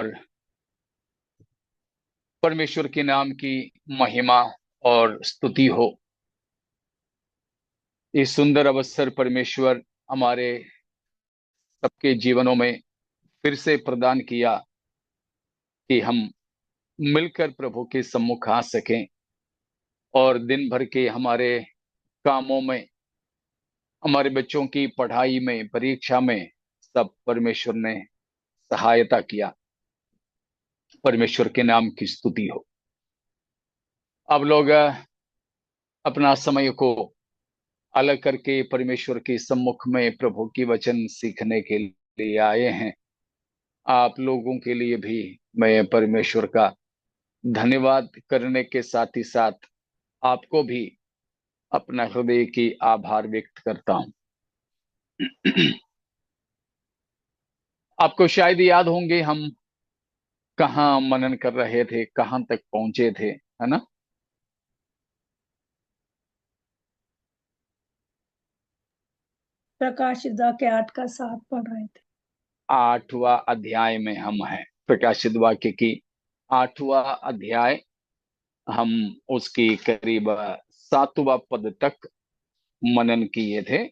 और परमेश्वर के नाम की महिमा और स्तुति हो। इस सुंदर अवसर परमेश्वर हमारे सबके जीवनों में फिर से प्रदान किया कि हम मिलकर प्रभु के सम्मुख आ सकें और दिन भर के हमारे कामों में, हमारे बच्चों की पढ़ाई में, परीक्षा में सब परमेश्वर ने सहायता किया। परमेश्वर के नाम की स्तुति हो। अब लोग अपना समय को अलग करके परमेश्वर के सम्मुख में प्रभु की वचन सीखने के लिए आए हैं। आप लोगों के लिए भी मैं परमेश्वर का धन्यवाद करने के साथ ही साथ आपको भी अपना हृदय की आभार व्यक्त करता हूं। आपको शायद याद होंगे हम कहाँ मनन कर रहे थे, कहाँ तक पहुंचे थे, है ना? प्रकाशित वाक्य 8 का 7 पढ़ रहे थे। 8वां अध्याय में हम हैं। प्रकाशित वाक्य की 8वां अध्याय, हम उसकी करीब 7वां पद तक मनन किए थे।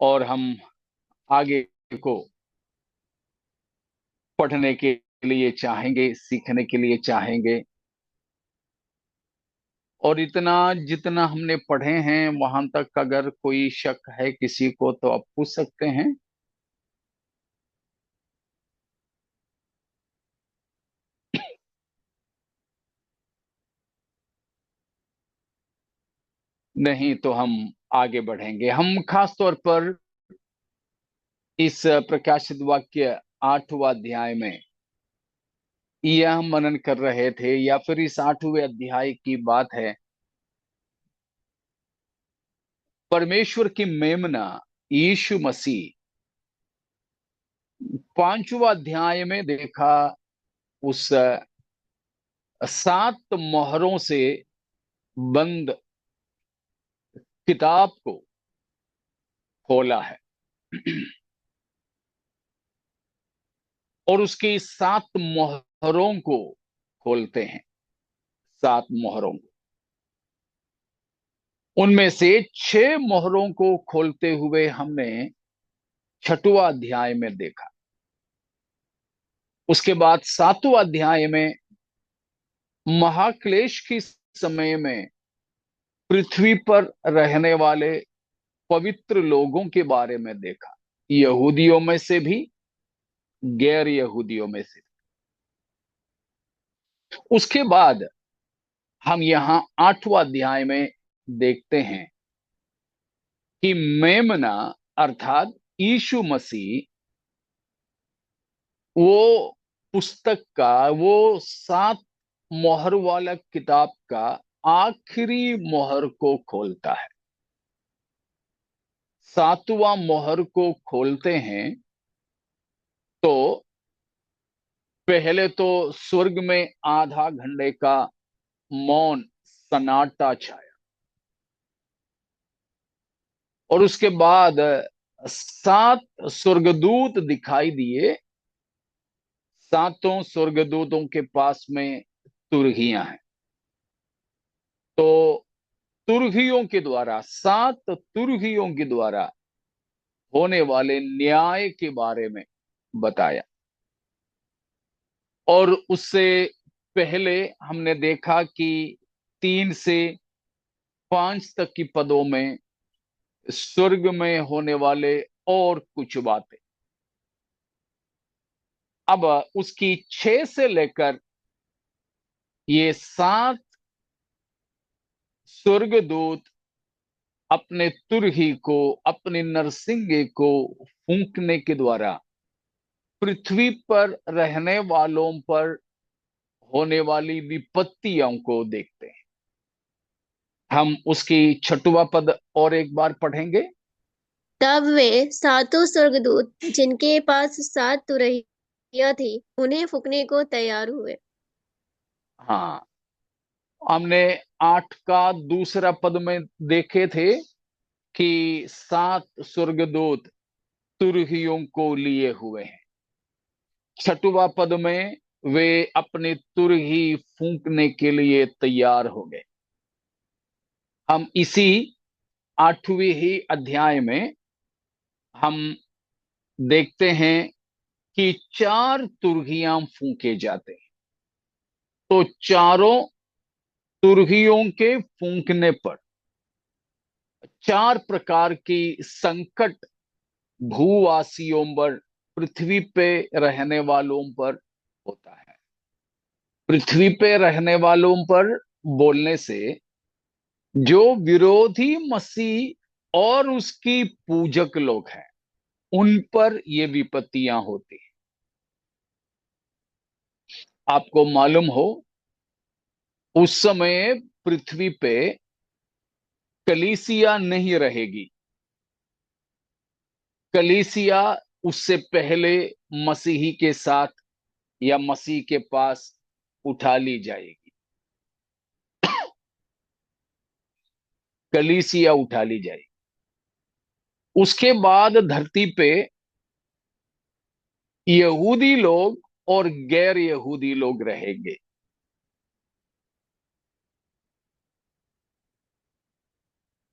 और हम आगे को पढ़ने के लिए चाहेंगे, सीखने के लिए चाहेंगे। और इतना जितना हमने पढ़े हैं वहां तक अगर कोई शक है किसी को तो आप पूछ सकते हैं। नहीं तो हम आगे बढ़ेंगे। हम खास तौर पर इस प्रकाशित वाक्य 8वां अध्याय में यह मनन कर रहे थे, या फिर इस 8वें अध्याय की बात है। परमेश्वर की मेमना यीशु मसीह 5वां अध्याय में देखा, उस 7 मोहरों से बंद किताब को खोला है। और उसकी 7 मोहरों को खोलते हैं। 7 मोहरों को, उनमें से 6 मोहरों को खोलते हुए हमने 6वां अध्याय में देखा। उसके बाद 7वां अध्याय में महाक्लेश के समय में पृथ्वी पर रहने वाले पवित्र लोगों के बारे में देखा, यहूदियों में से भी, गैर यहूदियों में से। उसके बाद हम यहां 8वां अध्याय में देखते हैं कि मेमना अर्थात यीशु मसीह वो पुस्तक का, वो 7 मोहर वाला किताब का आखिरी मोहर को खोलता है। 7वां मोहर को खोलते हैं तो पहले तो स्वर्ग में आधा घंटे का मौन सन्नाटा छाया। और उसके बाद 7 स्वर्गदूत दिखाई दिए। सातों स्वर्गदूतों के पास में तुरहियां हैं। तो तुरहियों के द्वारा, 7 तुरहियों के द्वारा होने वाले न्याय के बारे में बताया। और उससे पहले हमने देखा कि 3 से 5 तक की पदों में स्वर्ग में होने वाले और कुछ बातें। अब उसकी 6 से लेकर ये 7 स्वर्गदूत अपने तुरही को, अपने नरसिंगे को फूंकने के द्वारा पृथ्वी पर रहने वालों पर होने वाली विपत्तियों को देखते हैं। हम उसकी 6वां पद और एक बार पढ़ेंगे। तब वे 7 स्वर्गदूत जिनके पास 7 तुरहियां थी उन्हें फूंकने को तैयार हुए। हाँ, हमने 8 का दूसरा पद में देखे थे कि 7 स्वर्गदूत तुरहियों को लिए हुए हैं। 6वां पद में वे अपने तुरही फूंकने के लिए तैयार हो गए। हम इसी 8वें ही अध्याय में हम देखते हैं कि 4 तुरहियां फूंके जाते हैं। तो चारों तुरहियों के फूंकने पर 4 प्रकार की संकट भूवासियों पर, पृथ्वी पे रहने वालों पर होता है। पृथ्वी पे रहने वालों पर बोलने से जो विरोधी मसीह और उसकी पूजक लोग हैं, उन पर ये विपत्तियां होती हैं। आपको मालूम हो, उस समय पृथ्वी पे कलीसिया नहीं रहेगी। कलीसिया उससे पहले मसीही के साथ या मसीह के पास उठा ली जाएगी। कलीसिया उठा ली जाएगी। उसके बाद धरती पे यहूदी लोग और गैर यहूदी लोग रहेंगे।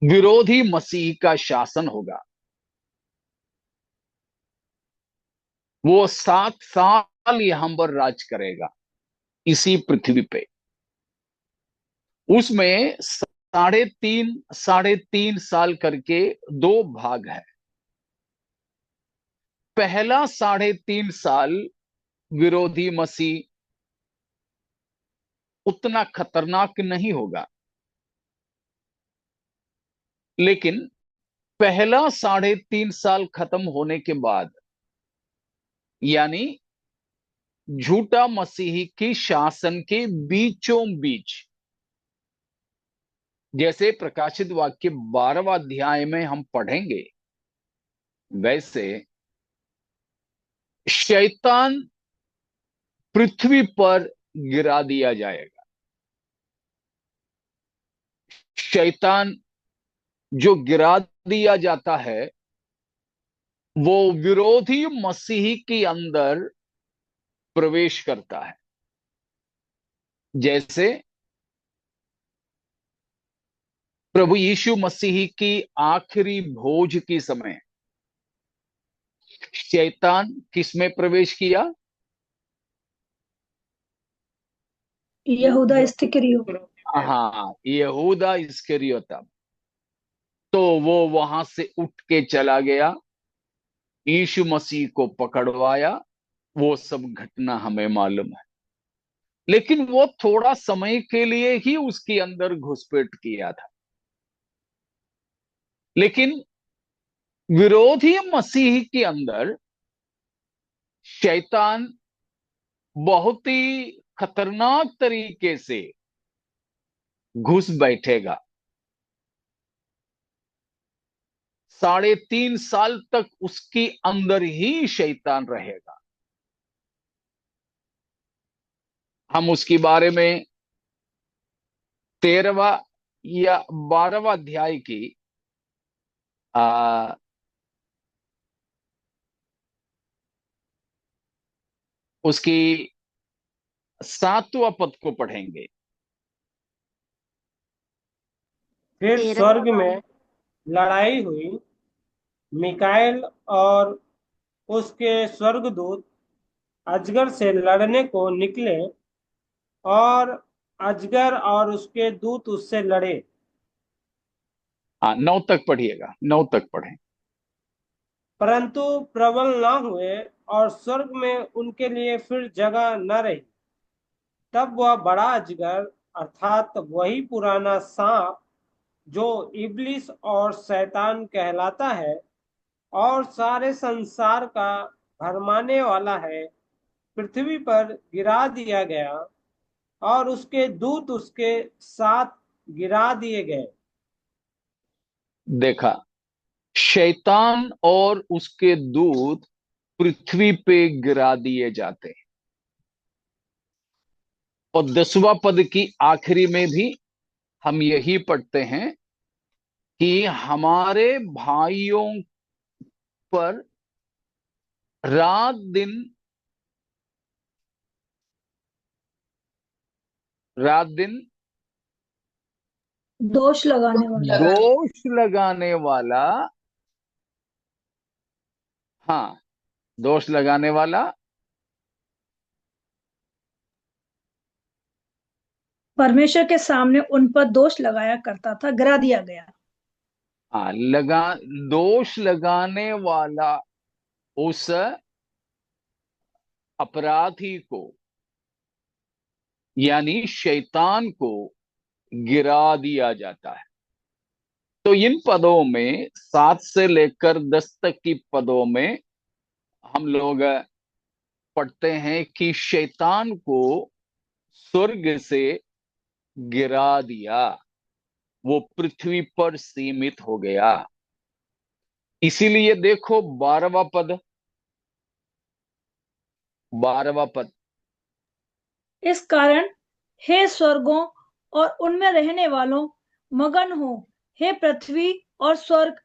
विरोधी मसीह का शासन होगा। वो 7 साल यहां पर राज करेगा इसी पृथ्वी पे। उसमें साढ़े तीन साल करके 2 भाग है। पहला 3.5 साल विरोधी मसीह उतना खतरनाक नहीं होगा, लेकिन पहला 3.5 साल खत्म होने के बाद, यानी झूठा मसीही की शासन के बीचों बीच, जैसे प्रकाशित वाक्य 12वां अध्याय में हम पढ़ेंगे, वैसे शैतान पृथ्वी पर गिरा दिया जाएगा। शैतान जो गिरा दिया जाता है, वो विरोधी मसीही के अंदर प्रवेश करता है। जैसे प्रभु यीशु मसीह की आखिरी भोज के समय शैतान किसमें प्रवेश किया? यहूदा इस्करियोत। हाँ, यहूदा इस्करियोता। तो वो वहां से उठ के चला गया, यीशु मसीह को पकड़वाया। वो सब घटना हमें मालूम है। लेकिन वो थोड़ा समय के लिए ही उसके अंदर घुसपैठ किया था। लेकिन विरोधी मसीह के अंदर शैतान बहुत ही खतरनाक तरीके से घुस बैठेगा। 3.5 साल तक उसके अंदर ही शैतान रहेगा। हम उसके बारे में 13वां या 12वां अध्याय की आ, उसकी 7वां पद को पढ़ेंगे। फिर 13 स्वर्ग में लड़ाई हुई। मिकाएल और उसके स्वर्गदूत अजगर से लड़ने को निकले, और अजगर और उसके दूत उससे लड़े। हाँ, 9 तक पढ़िएगा, 9 तक पढ़ें। परंतु प्रबल न हुए, और स्वर्ग में उनके लिए फिर जगह न रही। तब वह बड़ा अजगर, अर्थात वही पुराना सांप जो इब्लिस और शैतान कहलाता है और सारे संसार का भरमाने वाला है, पृथ्वी पर गिरा दिया गया, और उसके दूत उसके साथ गिरा दिए गए। देखा, शैतान और उसके दूत पृथ्वी पे गिरा दिए जाते हैं। और 10वां पद की आखिरी में भी हम यही पढ़ते हैं कि हमारे भाइयों पर रात दिन रात दिन दोष लगाने वाला। दोष लगाने वाला। हाँ, दोष लगाने वाला। परमेश्वर के सामने उन पर दोष लगाया करता था, गिरा दिया गया। हाँ, दोष लगाने वाला उस अपराधी को, यानी शैतान को गिरा दिया जाता है। तो इन पदों में 7 से लेकर 10 तक की पदों में हम लोग पढ़ते हैं कि शैतान को स्वर्ग से गिरा दिया, वो पृथ्वी पर सीमित हो गया। इसीलिए देखो 12वां पद, 12वां पद। इस कारण हे स्वर्गों और उनमें रहने वालों, मगन हो। हे पृथ्वी और स्वर्ग,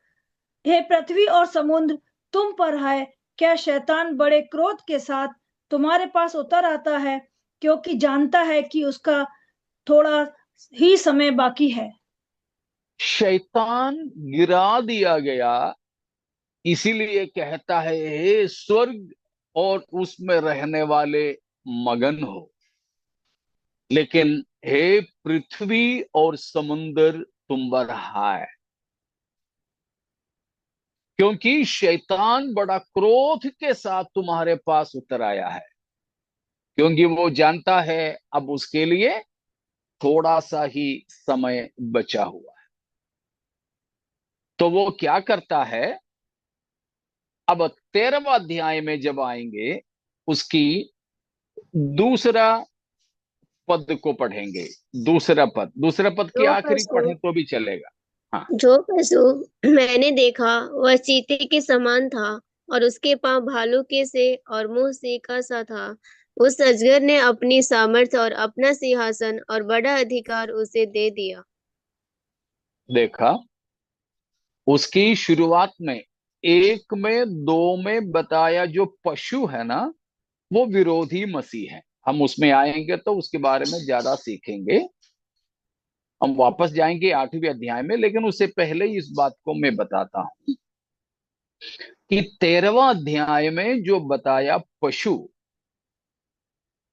हे पृथ्वी और समुद्र, तुम पर है। क्या शैतान बड़े क्रोध के साथ तुम्हारे पास उतर आता है, क्योंकि जानता है कि उसका थोड़ा ही समय बाकी है। शैतान गिरा दिया गया, इसीलिए कहता है हे स्वर्ग और उसमें रहने वाले मगन हो। लेकिन हे पृथ्वी और समुद्र तुम पर हाय, क्योंकि शैतान बड़ा क्रोध के साथ तुम्हारे पास उतर आया है, क्योंकि वो जानता है अब उसके लिए थोड़ा सा ही समय बचा हुआ है। तो वो क्या करता है, अब 13वां अध्याय में जब आएंगे उसकी दूसरा पद को पढ़ेंगे। दूसरा पद की जो आखिरी पशु पढ़े तो भी चलेगा। हाँ, जो पशु मैंने देखा वह चीते के समान था, और उसके पांव भालू के से और मुंह सिंह सा था। उस अजगर ने अपनी सामर्थ्य और अपना सिंहासन और बड़ा अधिकार उसे दे दिया। देखा उसकी शुरुआत में 1 में 2 में बताया जो पशु है ना, वो विरोधी मसीह है। हम उसमें आएंगे तो उसके बारे में ज्यादा सीखेंगे। हम वापस जाएंगे 8वें अध्याय में, लेकिन उससे पहले इस बात को मैं बताता हूं कि 13वां अध्याय में जो बताया पशु,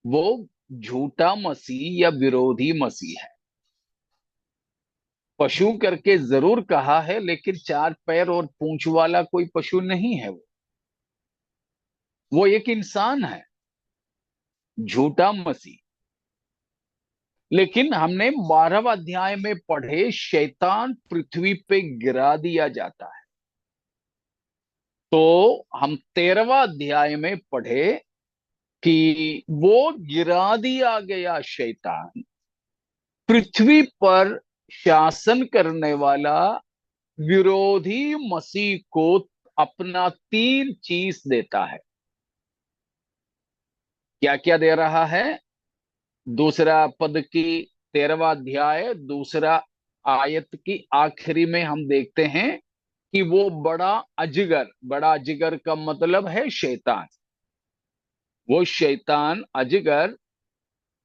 वो झूठा मसीह या विरोधी मसीह है। पशु करके जरूर कहा है, लेकिन 4 पैर और पूंछ वाला कोई पशु नहीं है। वो एक इंसान है, झूठा मसीह। लेकिन हमने 12वां अध्याय में पढ़े शैतान पृथ्वी पे गिरा दिया जाता है। तो हम 13वां अध्याय में पढ़े कि वो गिरा दिया गया शैतान पृथ्वी पर शासन करने वाला विरोधी मसीह को अपना 3 चीज देता है। क्या क्या दे रहा है? दूसरा पद की 13वां अध्याय दूसरा आयत की आखिरी में हम देखते हैं कि वो बड़ा अजगर का मतलब है शैतान। वो शैतान अजगर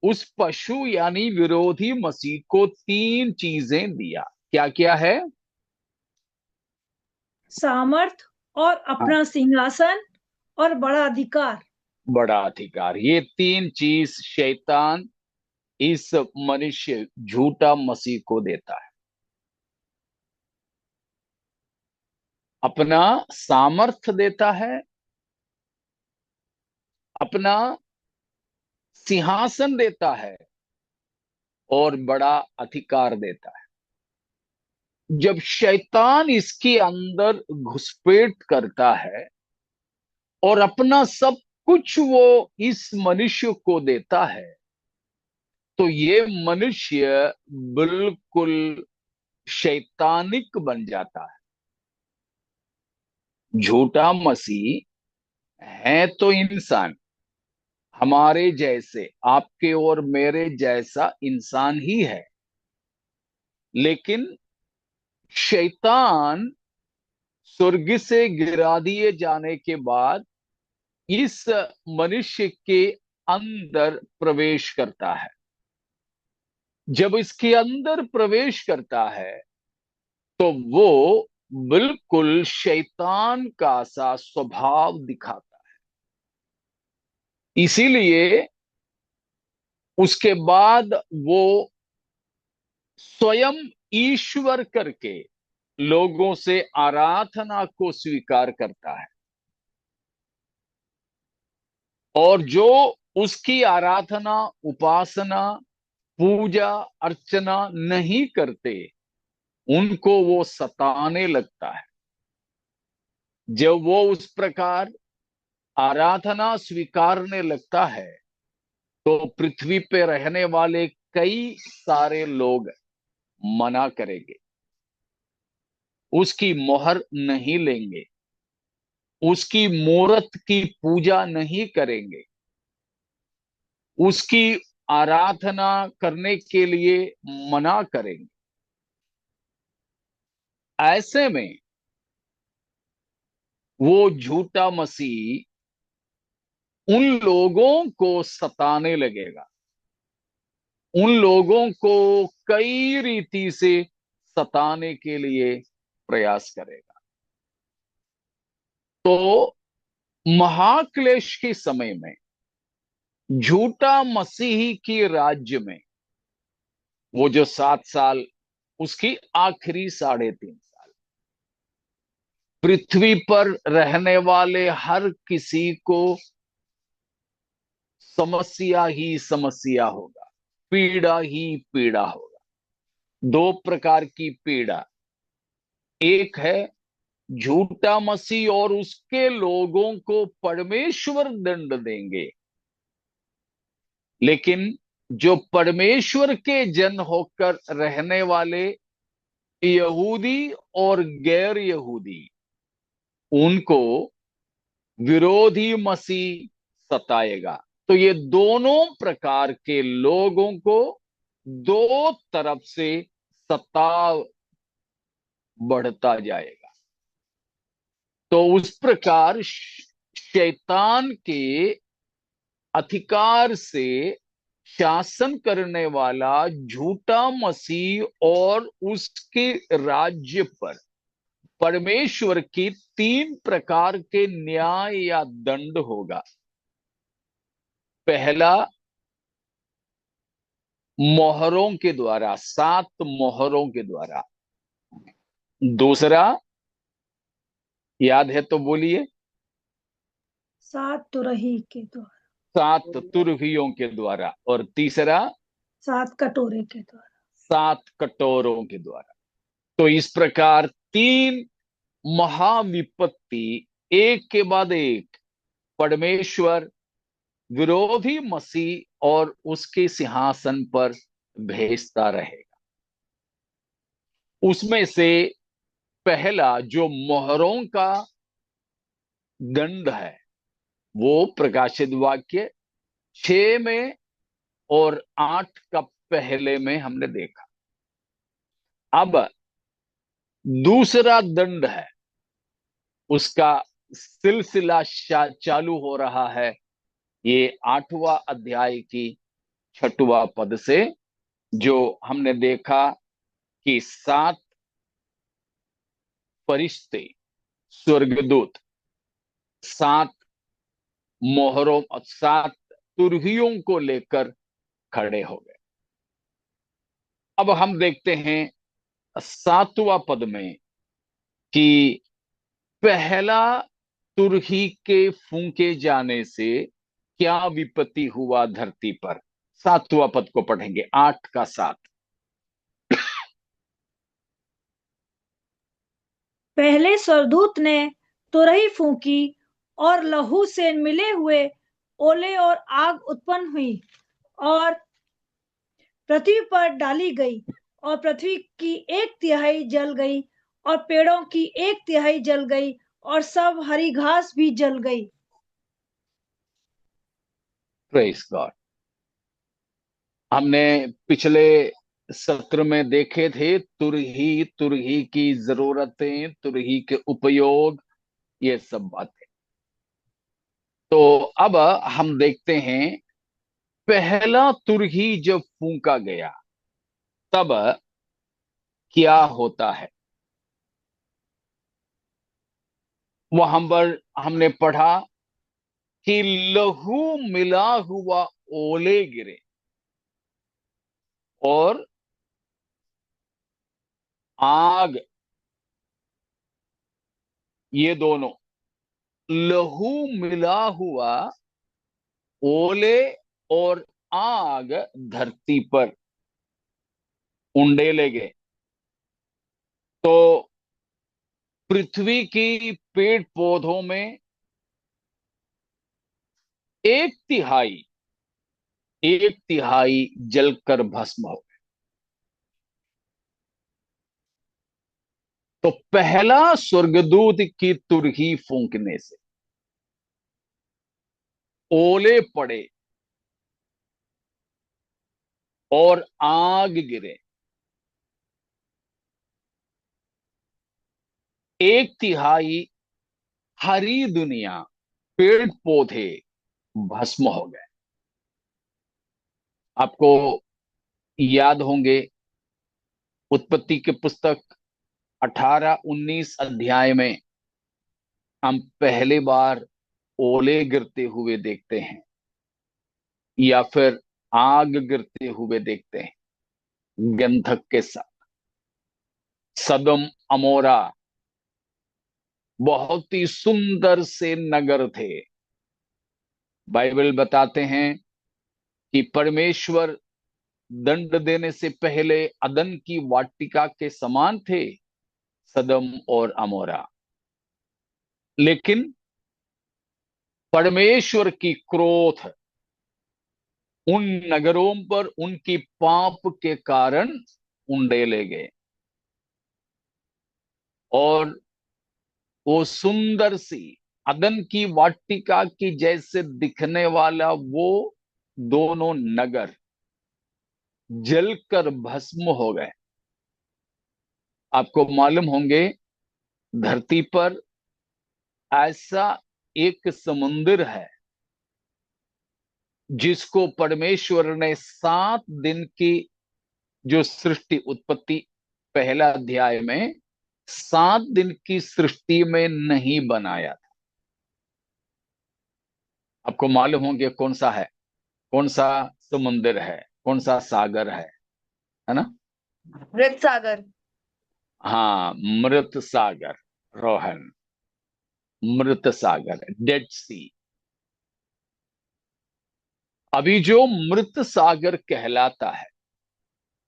उस पशु यानी विरोधी मसीह को 3 चीजें दिया। क्या क्या है? सामर्थ और हाँ, अपना सिंहासन और बड़ा अधिकार। बड़ा अधिकार। ये 3 चीज शैतान इस मनुष्य झूठा मसीह को देता है। अपना सामर्थ देता है, अपना सिंहासन देता है और बड़ा अधिकार देता है। जब शैतान इसके अंदर घुसपैठ करता है और अपना सब कुछ वो इस मनुष्य को देता है, तो ये मनुष्य बिल्कुल शैतानिक बन जाता है। झूठा मसीह है तो इंसान, हमारे जैसे, आपके और मेरे जैसा इंसान ही है। लेकिन शैतान स्वर्ग से गिरा दिए जाने के बाद इस मनुष्य के अंदर प्रवेश करता है। जब इसके अंदर प्रवेश करता है तो वो बिल्कुल शैतान का सा स्वभाव दिखाता है। इसीलिए उसके बाद वो स्वयं ईश्वर करके लोगों से आराधना को स्वीकार करता है, और जो उसकी आराधना, उपासना, पूजा अर्चना नहीं करते उनको वो सताने लगता है। जब वो उस प्रकार आराधना स्वीकारने लगता है तो पृथ्वी पे रहने वाले कई सारे लोग मना करेंगे, उसकी मोहर नहीं लेंगे, उसकी मूर्त की पूजा नहीं करेंगे, उसकी आराधना करने के लिए मना करेंगे। ऐसे में वो झूठा मसीह उन लोगों को सताने लगेगा, उन लोगों को कई रीति से सताने के लिए प्रयास करेगा। तो महाक्लेश के समय में झूठा मसीही के राज्य में वो जो 7 साल, उसकी आखिरी 3.5 साल, पृथ्वी पर रहने वाले हर किसी को समस्या ही समस्या होगा, पीड़ा ही पीड़ा होगा। दो प्रकार की पीड़ा, एक है झूठा मसीह और उसके लोगों को परमेश्वर दंड देंगे, लेकिन जो परमेश्वर के जन होकर रहने वाले यहूदी और गैर यहूदी, उनको विरोधी मसीह सताएगा। तो ये दोनों प्रकार के लोगों को दो तरफ से सताव बढ़ता जाएगा। तो उस प्रकार शैतान के अधिकार से शासन करने वाला झूठा मसीह और उसके राज्य पर परमेश्वर की 3 प्रकार के न्याय या दंड होगा। पहला, मोहरों के द्वारा, 7 मोहरों के द्वारा। दूसरा, याद है तो बोलिए। 7 तुरही के द्वारा। 7 तुरहियों के द्वारा। और तीसरा, 7 कटोरे के द्वारा। 7 कटोरों के द्वारा। तो इस प्रकार 3 महाविपत्ति एक के बाद एक परमेश्वर विरोधी मसीह और उसके सिंहासन पर भेजता रहेगा। उसमें से पहला जो मोहरों का दंड है वो प्रकाशित वाक्य 6 में और 8 का पहले में हमने देखा। अब दूसरा दंड है, उसका सिलसिला चालू हो रहा है ये 8वां अध्याय की 6वां पद से, जो हमने देखा कि 7 फरिश्ते, स्वर्गदूत 7 मोहरों और 7 तुरहियों को लेकर खड़े हो गए। अब हम देखते हैं 7वां पद में कि पहला तुरही के फूंके जाने से क्या विपत्ति हुआ धरती पर। 7वां पद को पढ़ेंगे, 8 का 7। पहले स्वर्गदूत ने तुरही फूंकी और लहू से मिले हुए ओले और आग उत्पन्न हुई और पृथ्वी पर डाली गई, और पृथ्वी की 1/3 जल गई और पेड़ों की 1/3 जल गई और सब हरी घास भी जल गई। Praise God. हमने पिछले सत्र में देखे थे तुरही, तुरही की जरूरतें, तुरही के उपयोग, ये सब बातें। तो अब हम देखते हैं, पहला तुरही जब फूंका गया तब क्या होता है। वहां पर हमने पढ़ा कि लहू मिला हुआ ओले गिरे और आग, ये दोनों, लहू मिला हुआ ओले और आग धरती पर उंडेले गए। तो पृथ्वी की पेड़ पौधों में एक तिहाई एक तिहाई जलकर भस्म हो। तो पहला स्वर्गदूत की तुरही फूंकने से ओले पड़े और आग गिरे। एक तिहाई हरी दुनिया, पेड़ पौधे भस्म हो गए। आपको याद होंगे, उत्पत्ति के पुस्तक 18-19 अध्याय में हम पहली बार ओले गिरते हुए देखते हैं या फिर आग गिरते हुए देखते हैं गंधक के साथ। सदम अमोरा बहुत ही सुंदर से नगर थे। बाइबल बताते हैं कि परमेश्वर दंड देने से पहले अदन की वाटिका के समान थे सदम और अमोरा। लेकिन परमेश्वर की क्रोध उन नगरों पर उनकी पाप के कारण उंडेले गए और वो सुंदर सी अदन की वाटिका की जैसे दिखने वाला वो दोनों नगर जलकर भस्म हो गए। आपको मालूम होंगे, धरती पर ऐसा एक समुंदर है जिसको परमेश्वर ने 7 दिन की जो सृष्टि, उत्पत्ति पहला अध्याय में 7 दिन की सृष्टि में नहीं बनाया था। आपको मालूम होंगे कौन सा है, कौन सा समुंदर है, कौन सा सागर है ना? मृत सागर। हाँ, मृत सागर, रोहन, मृत सागर, डेड सी। अभी जो मृत सागर कहलाता है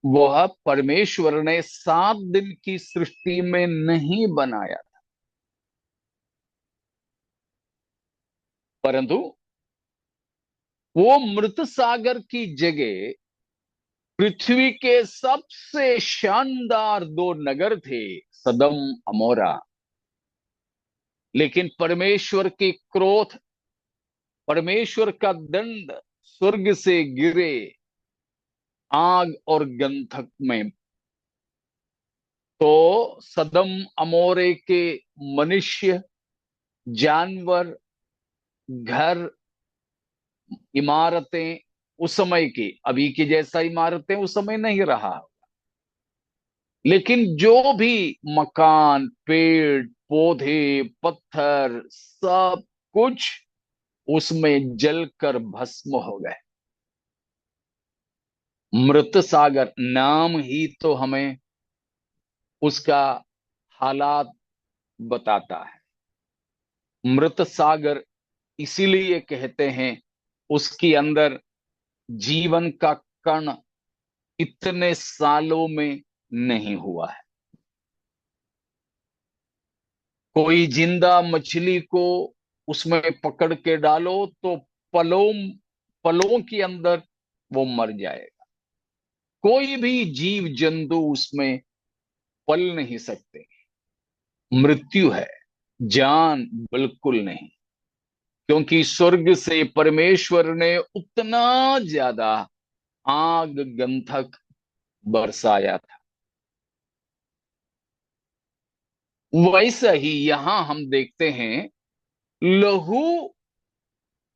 वह परमेश्वर ने 7 दिन की सृष्टि में नहीं बनाया था, परंतु वो मृत सागर की जगह पृथ्वी के सबसे शानदार 2 नगर थे, सदम अमोरा। लेकिन परमेश्वर की क्रोध, परमेश्वर का दंड स्वर्ग से गिरे आग और गंधक में। तो सदम अमोरे के मनुष्य, जानवर, घर, इमारतें, उस समय की, अभी की जैसा इमारतें उस समय नहीं रहा, लेकिन जो भी मकान, पेड़ पौधे, पत्थर, सब कुछ उसमें जलकर भस्म हो गए। मृत सागर नाम ही तो हमें उसका हालात बताता है। मृत सागर इसीलिए कहते हैं, उसके अंदर जीवन का कण इतने सालों में नहीं हुआ है। कोई जिंदा मछली को उसमें पकड़ के डालो तो पलों पलों के अंदर वो मर जाएगा। कोई भी जीव जंतु उसमें पल नहीं सकते। मृत्यु है, जान बिल्कुल नहीं, क्योंकि स्वर्ग से परमेश्वर ने उतना ज्यादा आग गंधक बरसाया था। वैसा ही यहां हम देखते हैं, लहू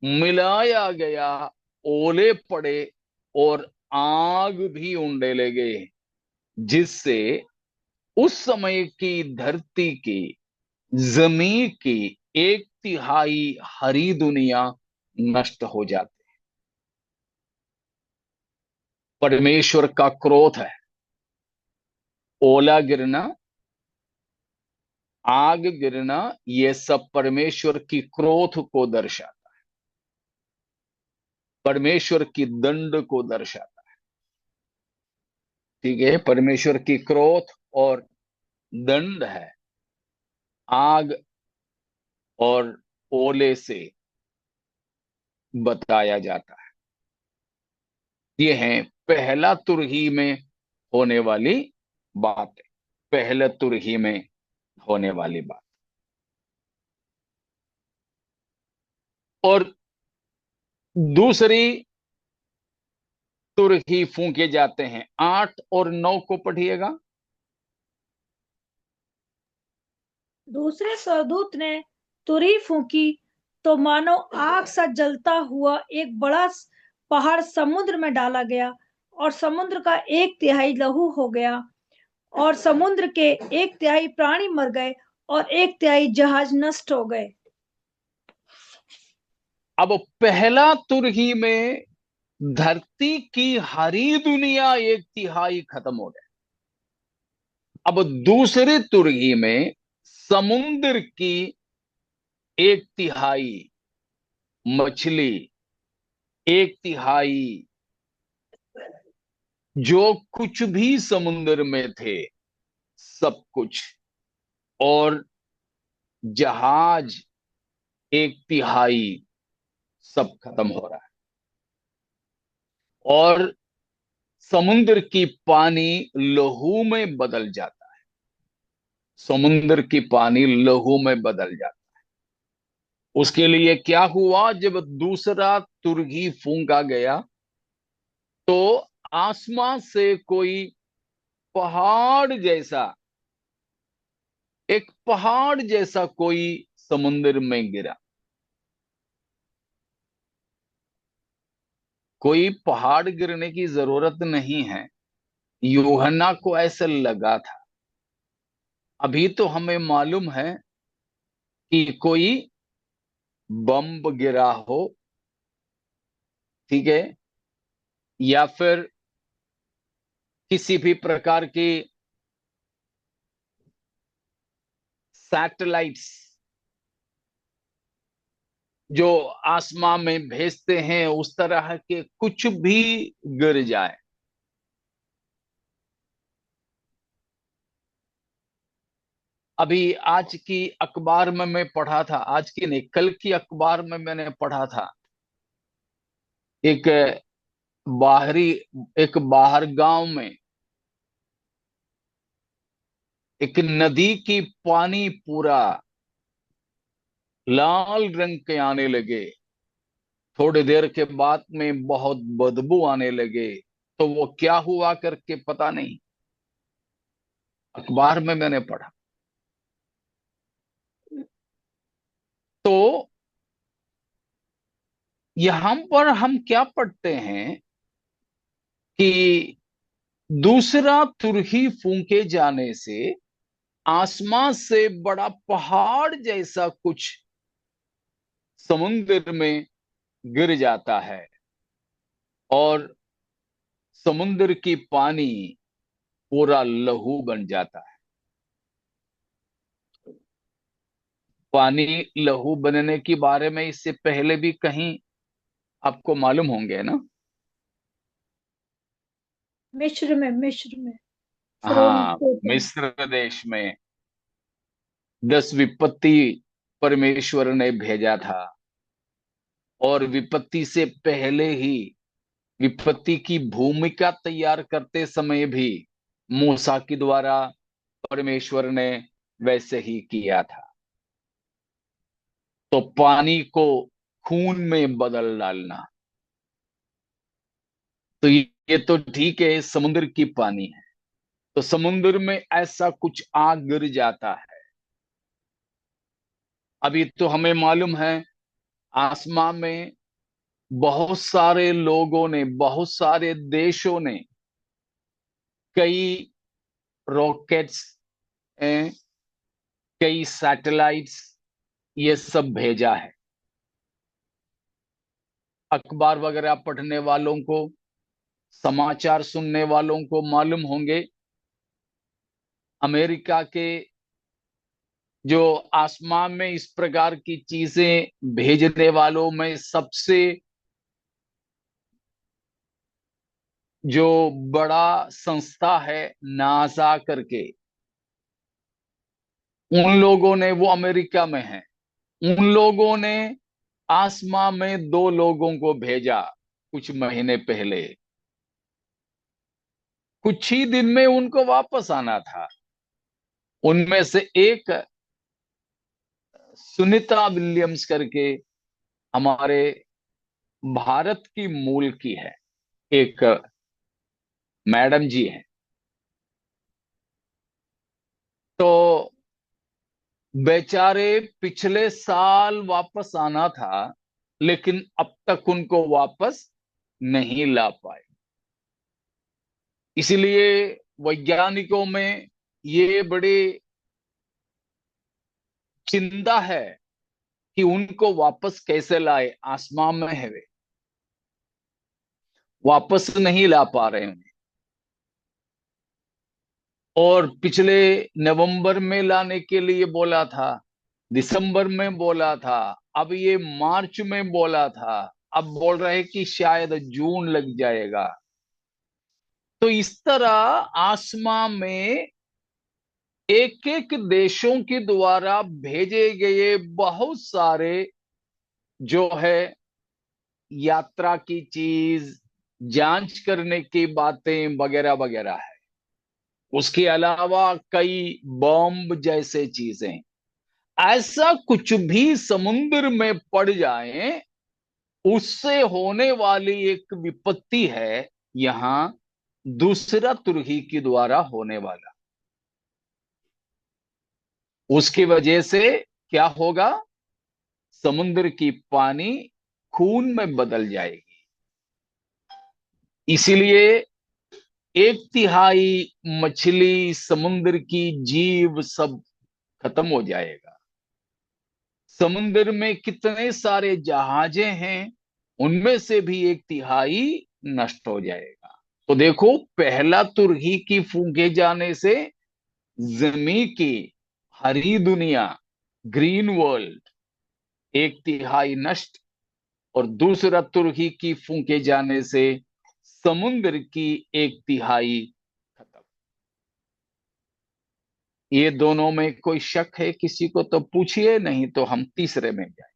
मिलाया गया, ओले पड़े और आग भी उड़ने लगे, जिससे उस समय की धरती की, जमीन की 1/3 हरी दुनिया नष्ट हो जाती। परमेश्वर का क्रोध है। ओला गिरना, आग गिरना, ये सब परमेश्वर की क्रोध को दर्शाता है, परमेश्वर की दंड को दर्शाता है। ठीक है, परमेश्वर की क्रोध और दंड है आग और ओले से बताया जाता है। ये है पहला तुरही में होने वाली बात, पहले तुरही में होने वाली बात। और दूसरी तुरही फूंके जाते हैं। 8 और 9 को पढ़िएगा। दूसरे स्वर्गदूत ने तुरही फूंकी तो मानो आग सा जलता हुआ एक बड़ा पहाड़ समुद्र में डाला गया, और समुद्र का 1/3 लहू हो गया, और समुद्र के 1/3 प्राणी मर गए, और 1/3 जहाज नष्ट हो गए। अब पहला तुरही में धरती की हरी दुनिया 1/3 खत्म हो गई। अब दूसरी तुरही में समुद्र की 1/3, मछली 1/3, जो कुछ भी समुद्र में थे सब कुछ, और जहाज 1/3 सब खत्म हो रहा है। और समुद्र की पानी लहू में बदल जाता है, समुद्र की पानी लहू में बदल जाता है। उसके लिए क्या हुआ? जब दूसरा तुरही फूंका गया तो आसमान से कोई पहाड़ जैसा, एक पहाड़ जैसा कोई समुद्र में गिरा। कोई पहाड़ गिरने की जरूरत नहीं है, यूहन्ना को ऐसा लगा था। अभी तो हमें मालूम है कि कोई बम गिरा हो, ठीक है, या फिर किसी भी प्रकार की सैटेलाइट्स जो आसमान में भेजते हैं, उस तरह के कुछ भी गिर जाए। अभी आज की अखबार में मैं पढ़ा था, आज की नहीं, कल की अखबार में मैंने पढ़ा था, एक बाहरी, एक बाहर गांव में एक नदी की पानी पूरा लाल रंग के आने लगे। थोड़ी देर के बाद में बहुत बदबू आने लगे। तो वो क्या हुआ करके पता नहीं, अखबार में मैंने पढ़ा। तो यहां पर हम क्या पढ़ते हैं कि दूसरा तुरही फूंके जाने से आसमान से बड़ा पहाड़ जैसा कुछ समुद्र में गिर जाता है, और समुद्र की पानी पूरा लहू बन जाता है। पानी लहू बनने के बारे में इससे पहले भी कहीं आपको मालूम होंगे ना? मिस्र में फिरौन हाँ, के टाइम। मिस्र देश में 10 विपत्ति परमेश्वर ने भेजा था, और विपत्ति से पहले ही विपत्ति की भूमिका तैयार करते समय भी मूसा के द्वारा परमेश्वर ने वैसे ही किया था। तो पानी को खून में बदल डालना, तो ये तो ठीक है, समुद्र की पानी है। तो समुद्र में ऐसा कुछ आग गिर जाता है। अभी तो हमें मालूम है आसमान में बहुत सारे लोगों ने, बहुत सारे देशों ने कई रॉकेट्स, कई सैटेलाइट्स, ये सब भेजा है। अखबार वगैरह पढ़ने वालों को, समाचार सुनने वालों को मालूम होंगे, अमेरिका के जो आसमान में इस प्रकार की चीजें भेजने वालों में सबसे जो बड़ा संस्था है, नासा करके, उन लोगों ने, वो अमेरिका में है, उन लोगों ने आसमान में दो लोगों को भेजा कुछ महीने पहले। कुछ ही दिन में उनको वापस आना था। उनमें से एक सुनीता विलियम्स करके हमारे भारत की मूल की है, एक मैडम जी हैं। तो बेचारे पिछले साल वापस आना था, लेकिन अब तक उनको वापस नहीं ला पाए। इसलिए वैज्ञानिकों में ये बड़ी चिंता है कि उनको वापस कैसे लाए। आसमान में है वे, वापस नहीं ला पा रहे हैं। और पिछले नवंबर में लाने के लिए बोला था, दिसंबर में बोला था, अब ये मार्च में बोला था, अब बोल रहे कि शायद जून लग जाएगा। तो इस तरह आसमान में एक एक देशों के द्वारा भेजे गए बहुत सारे जो है यात्रा की चीज, जांच करने की बातें वगैरह वगैरह है। उसके अलावा कई बॉम्ब जैसे चीजें, ऐसा कुछ भी समुद्र में पड़ जाए, उससे होने वाली एक विपत्ति है यहां दूसरा तुर्की के द्वारा होने वाला। उसकी वजह से क्या होगा? समुद्र की पानी खून में बदल जाएगी। इसीलिए एक तिहाई मछली, समुद्र की जीव सब खत्म हो जाएगा। समुद्र में कितने सारे जहाजें हैं, उनमें से भी एक तिहाई नष्ट हो जाएगा। तो देखो, पहला तुर्की की फूंके जाने से जमीन की हरी दुनिया, ग्रीन वर्ल्ड, एक तिहाई नष्ट, और दूसरा तुर्की की फूंके जाने से समुद्र की एक तिहाई खत्म। ये दोनों में कोई शक है किसी को तो पूछिए, नहीं तो हम तीसरे में जाए।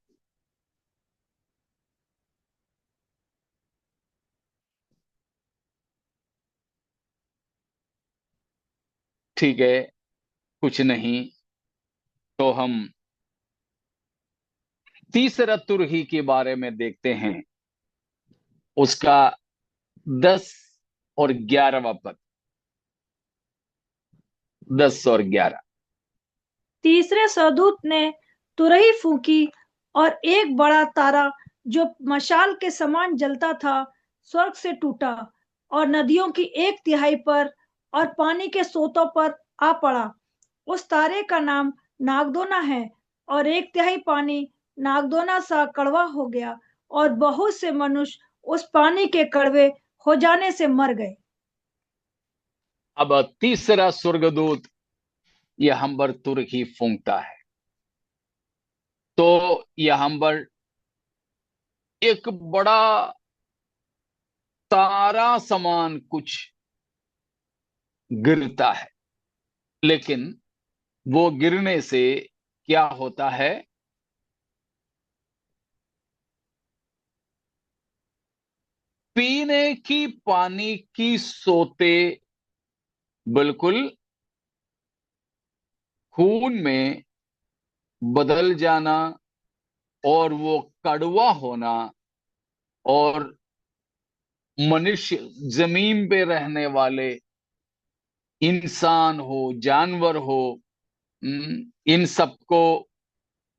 ठीक है, कुछ नहीं, तो हम तीसरा तुर्की के बारे में देखते हैं। उसका 10 और 11वां पद, 10 और 11। तीसरे सरदूत ने तुरही फूंकी और एक बड़ा तारा जो मशाल के समान जलता था स्वर्ग से टूटा और नदियों की एक तिहाई पर और पानी के सोतों पर आ पड़ा। उस तारे का नाम नागदोना है और एक तिहाई पानी नागदोना सा कड़वा हो गया और बहुत से मनुष्य उस पानी के कड़वे हो जाने से मर गए। अब तीसरा स्वर्गदूत यह पर तुर्की फूंकता है। तो यह पर एक बड़ा तारा समान कुछ गिरता है, लेकिन वो गिरने से क्या होता है? पीने की पानी की सोते बिल्कुल खून में बदल जाना, और वो कड़वा होना, और मनुष्य, जमीन पे रहने वाले इंसान हो, जानवर हो, इन सबको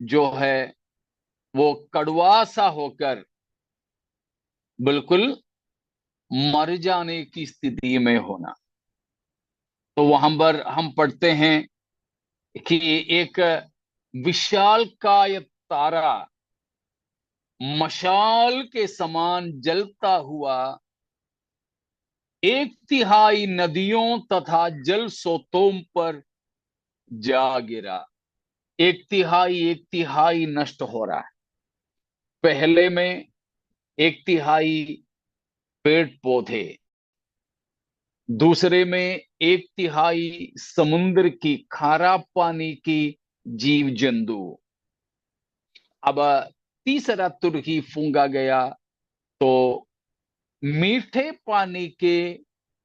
जो है वो कड़वा सा होकर बिल्कुल मर जाने की स्थिति में होना। तो वहां पर हम पढ़ते हैं कि एक विशाल काय तारा मशाल के समान जलता हुआ एक तिहाई नदियों तथा जल स्रोतों पर जा गिरा। एक तिहाई नष्ट हो रहा है। पहले में एक तिहाई पेड़ पौधे, दूसरे में एक तिहाई समुद्र की खारा पानी की जीव जंतु। अब तीसरा तुर्की फूंगा गया तो मीठे पानी के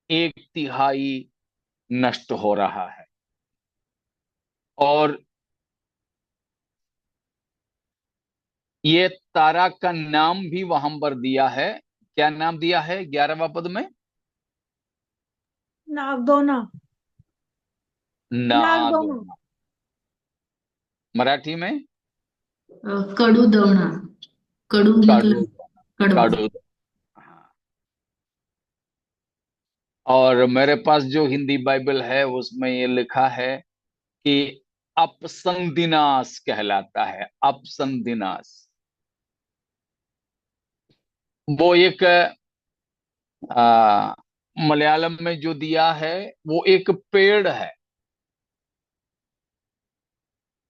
एक तिहाई नष्ट हो रहा है। और ये तारा का नाम भी वहां पर दिया है। क्या नाम दिया है 11वां पद में? नागदोना। नागदोना। नादोना। मराठी में कडूदवणा। कडू काडू। मतलब कड़वा। काडू। हाँ। और मेरे पास जो हिंदी बाइबल है उसमें ये लिखा है कि अपसंदिनास कहलाता है। अपसंदिनास वो एक आ, मलयालम में जो दिया है वो एक पेड़ है।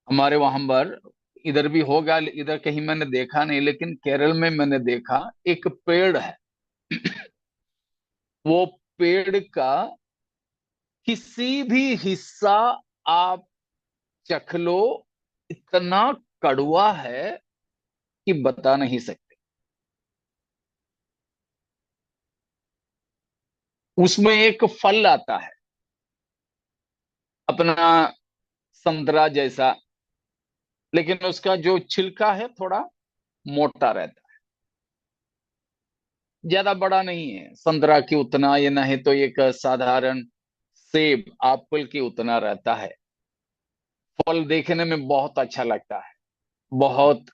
हमारे वहां पर इधर भी होगा, इधर कहीं मैंने देखा नहीं, लेकिन केरल में मैंने देखा एक पेड़ है। वो पेड़ का किसी भी हिस्सा आप चख लो, इतना कड़वा है कि बता नहीं सकते। उसमें एक फल आता है अपना संतरा जैसा, लेकिन उसका जो छिलका है थोड़ा मोटा रहता है। ज्यादा बड़ा नहीं है संतरा की उतना, ये नहीं तो एक साधारण सेब एप्पल की उतना रहता है। फल देखने में बहुत अच्छा लगता है। बहुत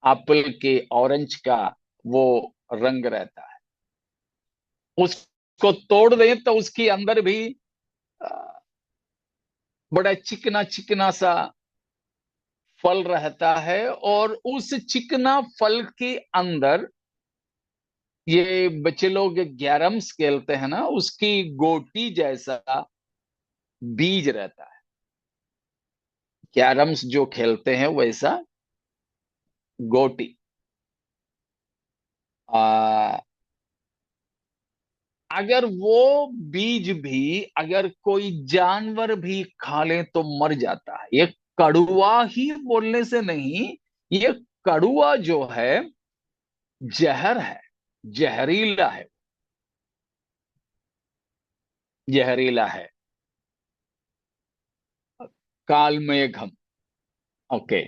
एप्पल के ऑरेंज का वो रंग रहता है। उसको तोड़ दें तो उसके अंदर भी अ, बड़ा चिकना चिकना सा फल रहता है। और उस चिकना फल के अंदर ये बच्चे लोग ग्यारम्स खेलते हैं ना, उसकी गोटी जैसा बीज रहता है। कैरम्स जो खेलते हैं वैसा गोटी। आ, अगर वो बीज भी अगर कोई जानवर भी खा ले तो मर जाता है। ये कड़ुआ ही बोलने से नहीं, ये कड़ुआ जो है जहर है, जहरीला है, जहरीला है। काल मेघम। ओके।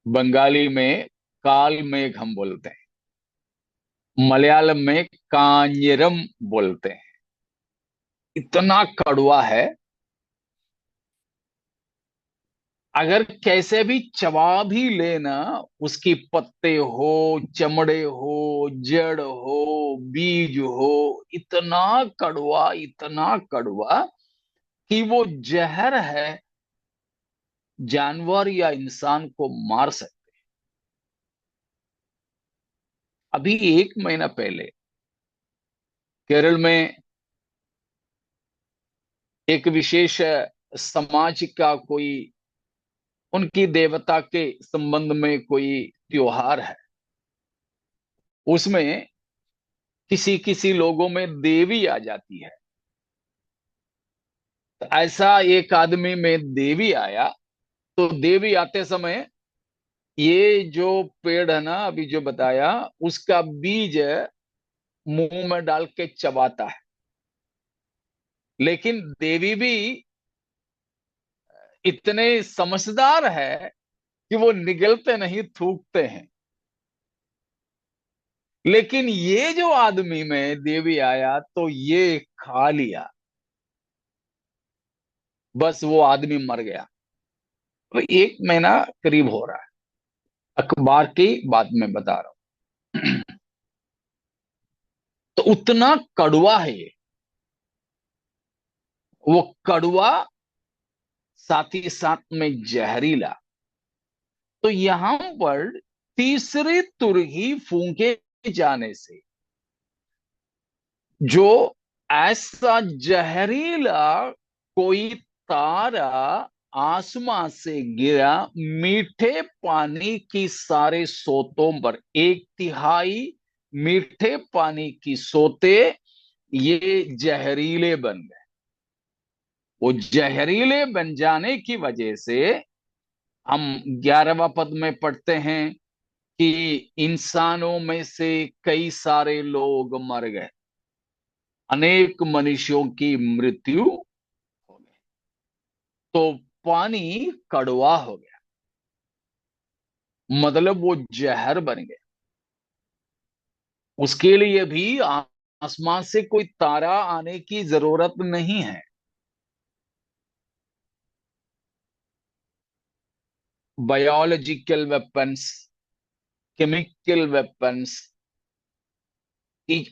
बंगाली में काल मेघम बोलते हैं, मलयालम में कांजरम बोलते हैं। इतना कड़वा है, अगर कैसे भी चबा भी लेना, उसकी पत्ते हो, चमड़े हो, जड़ हो, बीज हो, इतना कड़वा, इतना कड़वा कि वो जहर है, जानवर या इंसान को मार सकते। अभी 1 महीना पहले केरल में एक विशेष समाज का कोई, उनकी देवता के संबंध में कोई त्योहार है। उसमें किसी किसी लोगों में देवी आ जाती है। तो ऐसा एक आदमी में देवी आया। तो देवी आते समय ये जो पेड़ है ना अभी जो बताया, उसका बीज मुंह में डाल के चबाता है। लेकिन देवी भी इतने समझदार है कि वो निगलते नहीं, थूकते हैं। लेकिन ये जो आदमी में देवी आया तो ये खा लिया, बस वो आदमी मर गया। तो 1 महीना करीब हो रहा है। अखबार की बात मैं बता रहा हूं। तो उतना कड़वा है ये, वो कड़वा साथ ही साथ में जहरीला। तो यहां पर तीसरी तुरही फूंके जाने से जो ऐसा जहरीला कोई तारा आसमां से गिरा, मीठे पानी की सारे सोतों पर, एक तिहाई मीठे पानी की सोते ये जहरीले बन गए। वो जहरीले बन जाने की वजह से हम 11वां पद में पढ़ते हैं कि इंसानों में से कई सारे लोग मर गए, अनेक मनुष्यों की मृत्यु हो गई। तो पानी कड़वा हो गया, मतलब वो जहर बन गया। उसके लिए भी आसमान से कोई तारा आने की जरूरत नहीं है। बायोलॉजिकल वेपन्स, केमिकल वेपन्स,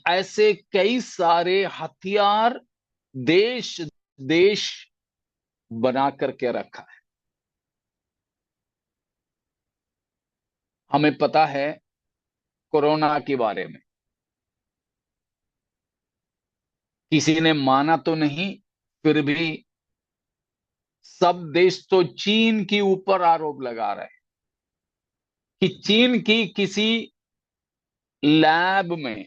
ऐसे कई सारे हथियार देश देश बना करके रखा है। हमें पता है कोरोना के बारे में, किसी ने माना तो नहीं, फिर भी सब देश तो चीन के ऊपर आरोप लगा रहे हैं कि चीन की किसी लैब में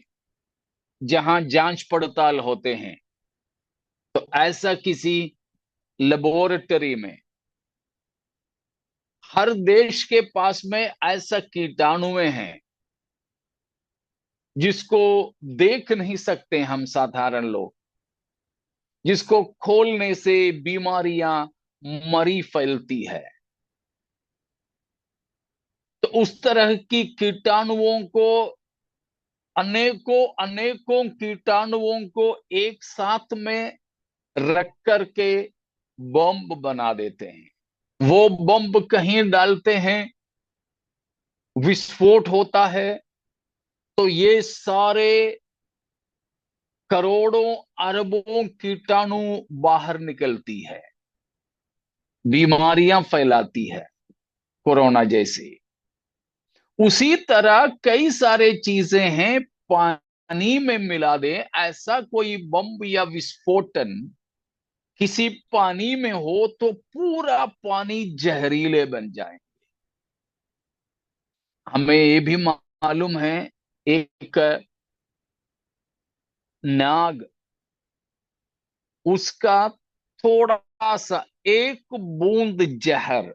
जहां जांच पड़ताल होते हैं, तो ऐसा किसी लेबोरेटरी में हर देश के पास में ऐसा कीटाणु हैं जिसको देख नहीं सकते हम साधारण लोग, जिसको खोलने से बीमारियां मरी फैलती है। तो उस तरह की कीटाणुओं को, अनेकों अनेकों कीटाणुओं को एक साथ में रख करके बम बना देते हैं। वो बम कहीं डालते हैं, विस्फोट होता है, तो ये सारे करोड़ों अरबों कीटाणु बाहर निकलती है, बीमारियां फैलाती है, कोरोना जैसी। उसी तरह कई सारे चीजें हैं, पानी में मिला दे ऐसा कोई बम या विस्फोटन किसी पानी में हो तो पूरा पानी जहरीले बन जाए। हमें ये भी मालूम है, एक नाग, उसका थोड़ा सा एक बूंद जहर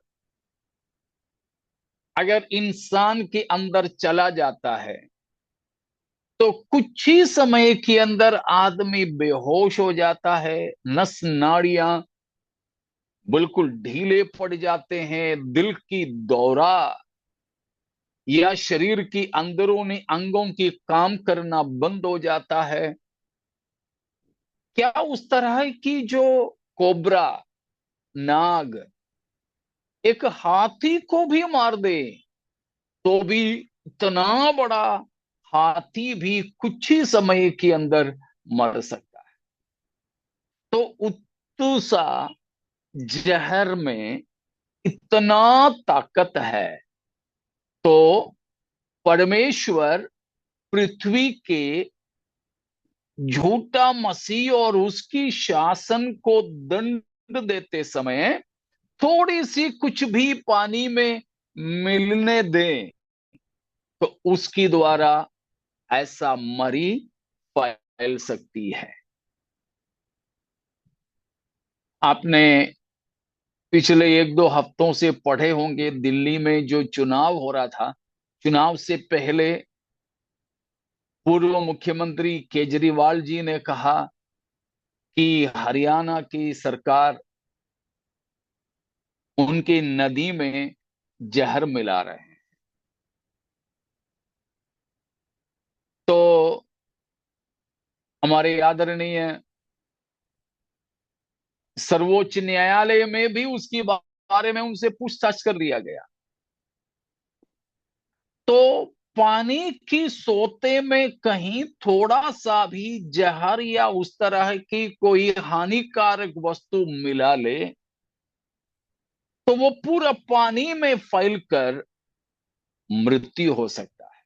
अगर इंसान के अंदर चला जाता है तो कुछ ही समय के अंदर आदमी बेहोश हो जाता है, नस नाड़ियां बिल्कुल ढीले पड़ जाते हैं, दिल की दौरा या शरीर की अंदरूनी अंगों की काम करना बंद हो जाता है। क्या उस तरह की जो कोबरा, नाग एक हाथी को भी मार दे तो भी, इतना बड़ा हाथी भी कुछ ही समय के अंदर मर सकता है। तो उत्तुसा जहर में इतना ताकत है। तो परमेश्वर पृथ्वी के झूठा मसीह और उसकी शासन को दंड देते समय थोड़ी सी कुछ भी पानी में मिलने दें तो उसकी द्वारा ऐसा मरी फैल सकती है। आपने पिछले 1-2 हफ्तों से पढ़े होंगे, दिल्ली में जो चुनाव हो रहा था, चुनाव से पहले पूर्व मुख्यमंत्री केजरीवाल जी ने कहा कि हरियाणा की सरकार उनकी नदी में जहर मिला रहे हैं। तो हमारे आदरणीय सर्वोच्च न्यायालय में भी उसके बारे में उनसे पूछताछ कर लिया गया। तो पानी की सोते में कहीं थोड़ा सा भी जहर या उस तरह की कोई हानिकारक वस्तु मिला ले तो वो पूरा पानी में फैलकर मृत्यु हो सकता है।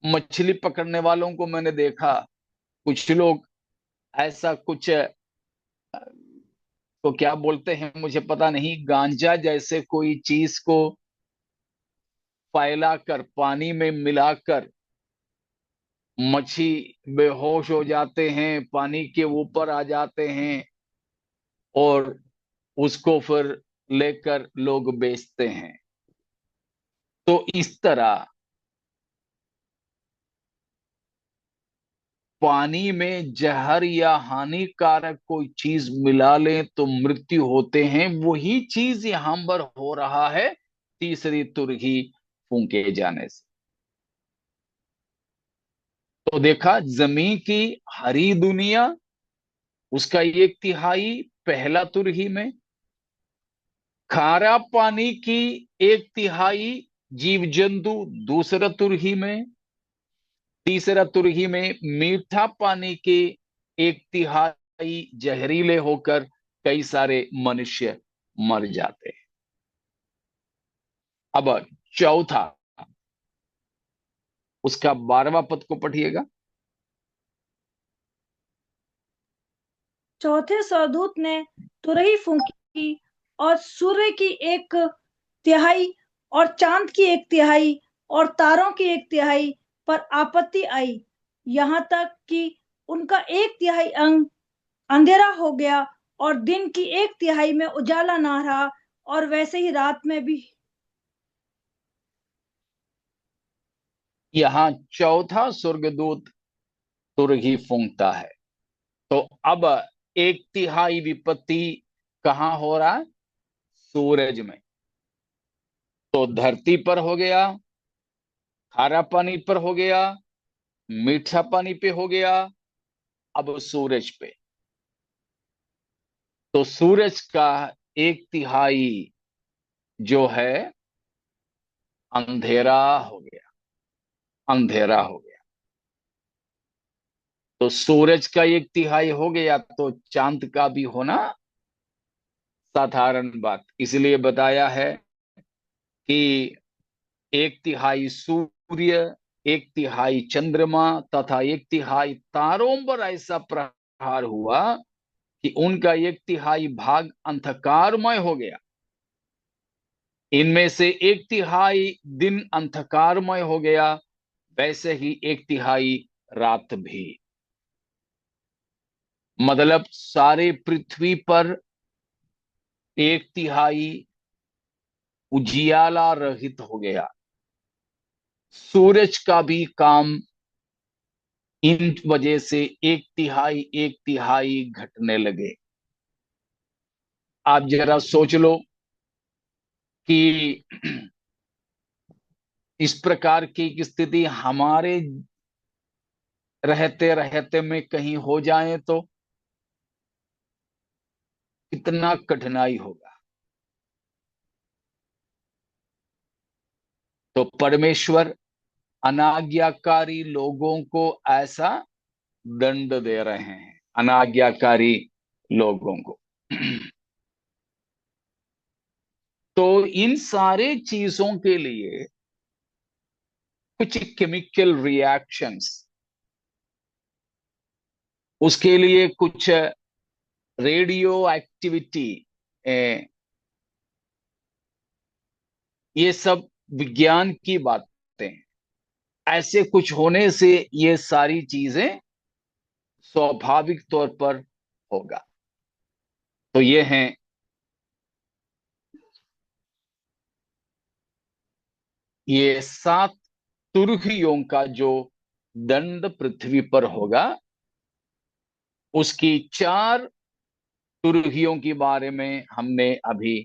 मछली पकड़ने वालों को मैंने देखा, कुछ लोग ऐसा कुछ तो क्या बोलते हैं मुझे पता नहीं, गांजा जैसे कोई चीज को फैलाकर पानी में मिलाकर मच्छी बेहोश हो जाते हैं, पानी के ऊपर आ जाते हैं और उसको फिर लेकर लोग बेचते हैं। तो इस तरह पानी में जहर या हानिकारक कोई चीज मिला लें तो मृत्यु होते हैं। वही चीज यहां पर हो रहा है तीसरी तुरही फूंके जाने से। तो देखा, जमीन की हरी दुनिया उसका 1/3 पहला तुरही में, खारा पानी की 1/3 जीव जंतु दूसरा तुरही में, तीसरा तुरही में मीठा पानी के 1/3 जहरीले होकर कई सारे मनुष्य मर जाते हैं। अब चौथा, उसका 12वां पद को पढ़िएगा। चौथे सरदूत ने तुरही फूंकी और सूर्य की 1/3 और चांद की 1/3 और तारों की 1/3 पर आपत्ति आई, यहाँ तक कि उनका 1/3 अंग अंधेरा हो गया और दिन की 1/3 में उजाला ना रहा, और वैसे ही रात में भी। यहां चौथा स्वर्गदूत तुरही फूंकता है। तो अब 1/3 विपत्ति कहां हो रहा है? सूरज में। तो धरती पर हो गया, खारा पानी पर हो गया, मीठा पानी पे हो गया, अब सूरज पे। तो सूरज का 1/3 जो है अंधेरा हो गया, अंधेरा हो गया। तो सूरज का 1/3 हो गया तो चांद का भी होना साधारण बात। इसलिए बताया है कि 1/3 सूर्य, 1/3 चंद्रमा तथा 1/3 तारों पर ऐसा प्रहार हुआ कि उनका 1/3 भाग अंधकारमय हो गया। इनमें से 1/3 दिन अंधकारमय हो गया, वैसे ही 1/3 रात भी। मतलब सारे पृथ्वी पर 1/3 उजियाला रहित हो गया। सूरज का भी काम इन वजह से 1/3 1/3 घटने लगे। आप जरा सोच लो कि इस प्रकार की एक स्थिति हमारे रहते रहते में कहीं हो जाए तो कितना कठिनाई होगा। तो परमेश्वर अनाज्ञाकारी लोगों को ऐसा दंड दे रहे हैं, अनाज्ञाकारी लोगों को। तो इन सारे चीजों के लिए कुछ केमिकल रिएक्शंस, उसके लिए कुछ रेडियो एक्टिविटी, ये सब विज्ञान की बातें। ऐसे कुछ होने से ये सारी चीजें स्वाभाविक तौर पर होगा। तो ये हैं ये 7 तुर्कियों का जो दंड पृथ्वी पर होगा। उसकी 4 तुर्कियों के बारे में हमने अभी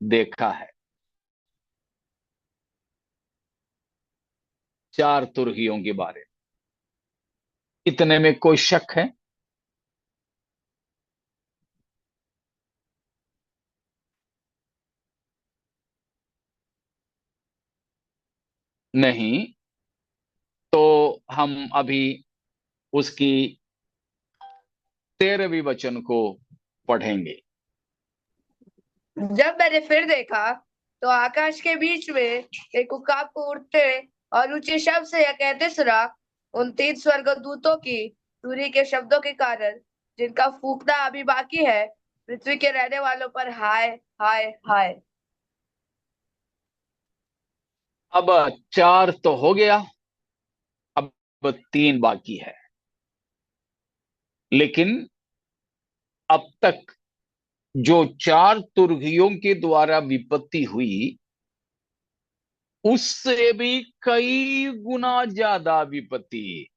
देखा है। 4 तुर्कियों के बारे में, इतने में कोई शक है? नहीं, तो हम अभी उसकी 13वीं वचन को पढ़ेंगे। जब मैंने फिर देखा तो आकाश के बीच में एक उकाब को उड़ते और ऊंचे शब्द से यह कहते सुना, उन 3 स्वर्गदूतों की तुरी के शब्दों के कारण जिनका फूंकना अभी बाकी है, पृथ्वी के रहने वालों पर हाय हाय हाय। अब 4 तो हो गया, अब 3 बाकी है। लेकिन अब तक जो 4 तुर्कियों के द्वारा विपत्ति हुई, उससे भी कई गुना ज्यादा विपत्ति,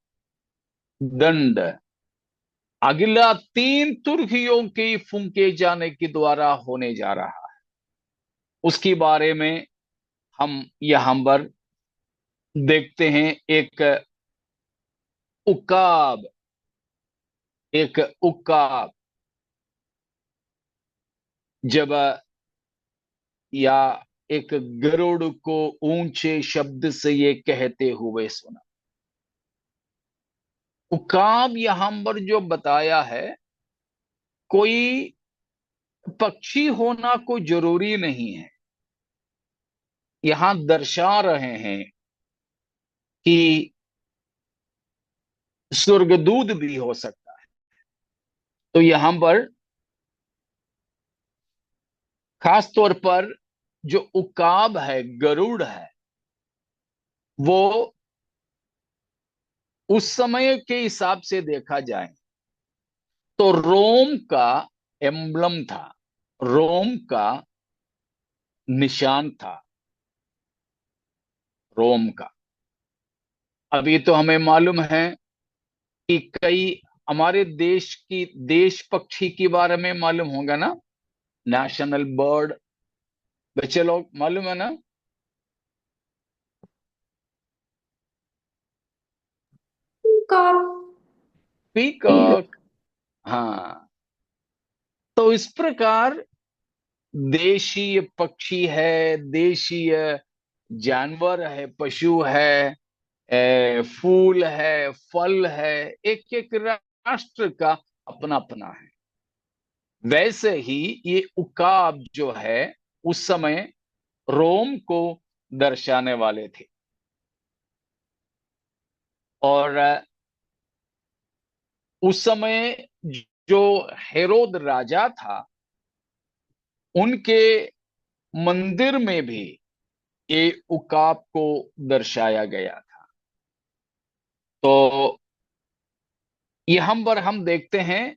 दंड अगला 3 तुर्कियों के फूंके जाने के द्वारा होने जा रहा है। उसके बारे में हम यहां पर देखते हैं। उकाब एक उकाब जब या एक गरुड़ को ऊंचे शब्द से ये कहते हुए सुना। उकाब यहां पर जो बताया है, कोई पक्षी होना कोई जरूरी नहीं है। यहां दर्शा रहे हैं कि स्वर्गदूत भी हो सकता है। तो यहां पर खास तौर पर जो उकाब है, गरुड़ है, वो उस समय के हिसाब से देखा जाए तो रोम का एम्बलम था, रोम का निशान था, रोम का। अभी तो हमें मालूम है कि कई हमारे देश की देश पक्षी के बारे में मालूम होगा ना, नेशनल बर्ड, बच्चे लोग मालूम है ना? पीकॉक। हाँ, तो इस प्रकार देशीय पक्षी है, देशीय जानवर है, पशु है, फूल है, फल है, एक एक राष्ट्र का अपना अपना है। वैसे ही ये उकाब जो है, उस समय रोम को दर्शाने वाले थे। और उस समय जो हेरोद राजा था, उनके मंदिर में भी ये उकाब को दर्शाया गया था। तो यहां पर हम देखते हैं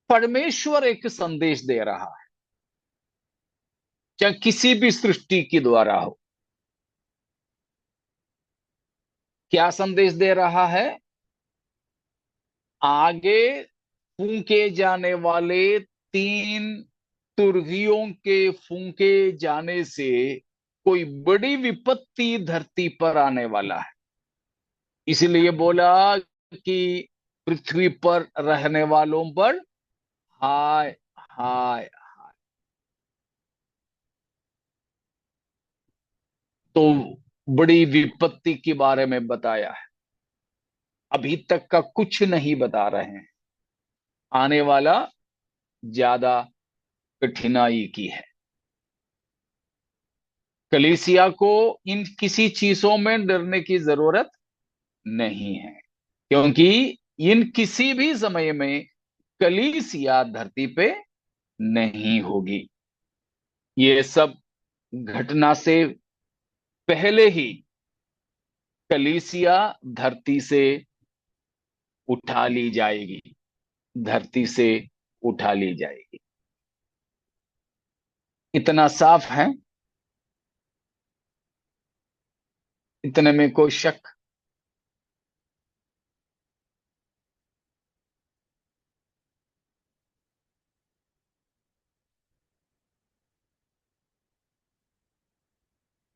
परमेश्वर एक संदेश दे रहा है, चाहे किसी भी सृष्टि के द्वारा हो। क्या संदेश दे रहा है? आगे फूंके जाने वाले 3 तुर्कियों के फूंके जाने से कोई बड़ी विपत्ति धरती पर आने वाला है। इसलिए बोला कि पृथ्वी पर रहने वालों पर हाय हाय। तो बड़ी विपत्ति के बारे में बताया है। अभी तक का कुछ नहीं बता रहे हैं, आने वाला ज्यादा कठिनाई की है। कलीसिया को इन किसी चीजों में डरने की जरूरत नहीं है, क्योंकि इन किसी भी समय में कलीसिया धरती पे नहीं होगी। ये सब घटना से पहले ही कलीसिया धरती से उठा ली जाएगी, धरती से उठा ली जाएगी। इतना साफ है, इतने में कोई शक?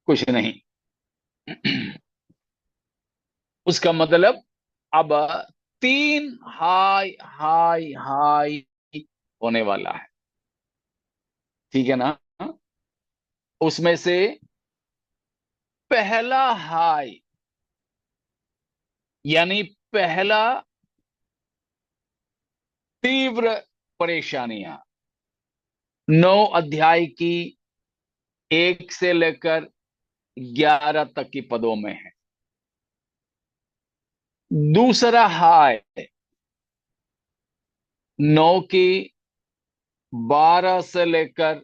कुछ नहीं। उसका मतलब अब 3 हाय हाय हाय होने वाला है, ठीक है ना? उसमें से पहला हाय यानी पहला तीव्र परेशानियां 9 अध्याय की 1 से लेकर 11 तक की पदों में है। दूसरा हाय 9 की 12 से लेकर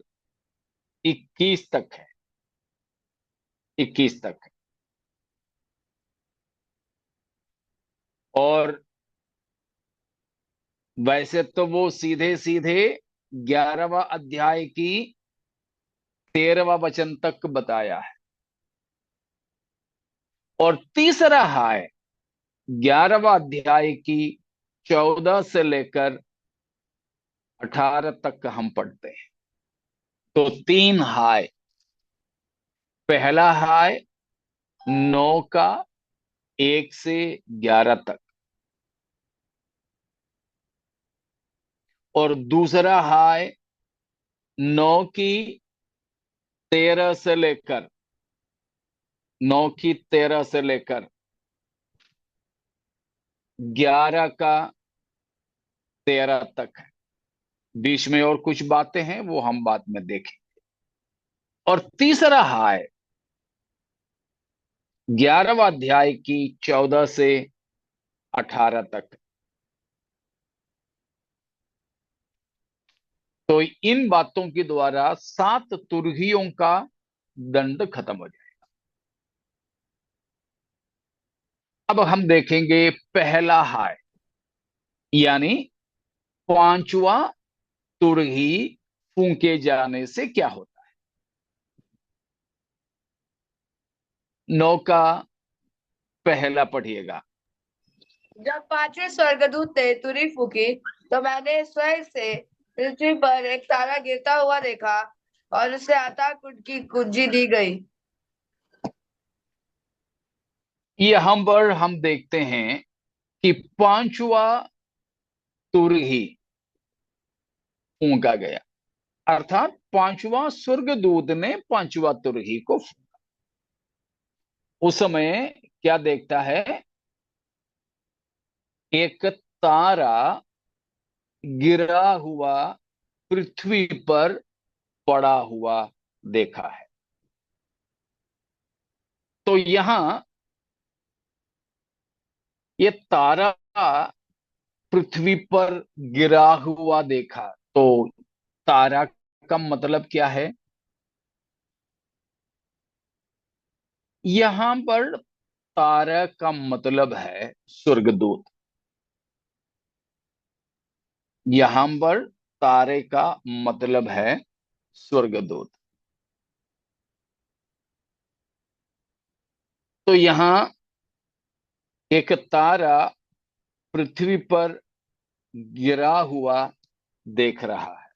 21 तक है, 21 तक है। और वैसे तो वो सीधे सीधे 11वां अध्याय की 13वां वचन तक बताया है। और तीसरा हाय 11वां अध्याय की 14 से लेकर 18 तक हम पढ़ते हैं। तो 3 हाय, पहला हाय 9 का 1 से 11 तक, और दूसरा हाय 9 की 13 से लेकर 9 की 13 से लेकर 11 का 13 तक है। बीच में और कुछ बातें हैं, वो हम बाद में देखेंगे। और तीसरा हाय 11वां अध्याय की 14 से 18 तक। तो इन बातों के द्वारा 7 तुरहियों का दंड खत्म हो जाएगा। अब हम देखेंगे पहला हाय यानी 5वां तुरही फूंके जाने से क्या होता है। 9 का पहला पढ़िएगा। जब 5वें स्वर्गदूत ने तुरही फूकी तो मैंने स्वर्ग से पृथ्वी पर एक तारा गिरता हुआ देखा और उसे अथाह कुंड की कुंजी दी गई। यहां पर हम देखते हैं कि 5वां तुरही फूंका गया, अर्थात 5वां स्वर्गदूत ने 5वां तुरही को फूंका। उस समय क्या देखता है, एक तारा गिरा हुआ पृथ्वी पर पड़ा हुआ देखा है। तो यहां ये तारा पृथ्वी पर गिरा हुआ देखा, तो तारा का मतलब क्या है। यहां पर तारा का मतलब है स्वर्गदूत। यहां पर तारे का मतलब है स्वर्गदूत। तो यहां एक तारा पृथ्वी पर गिरा हुआ देख रहा है।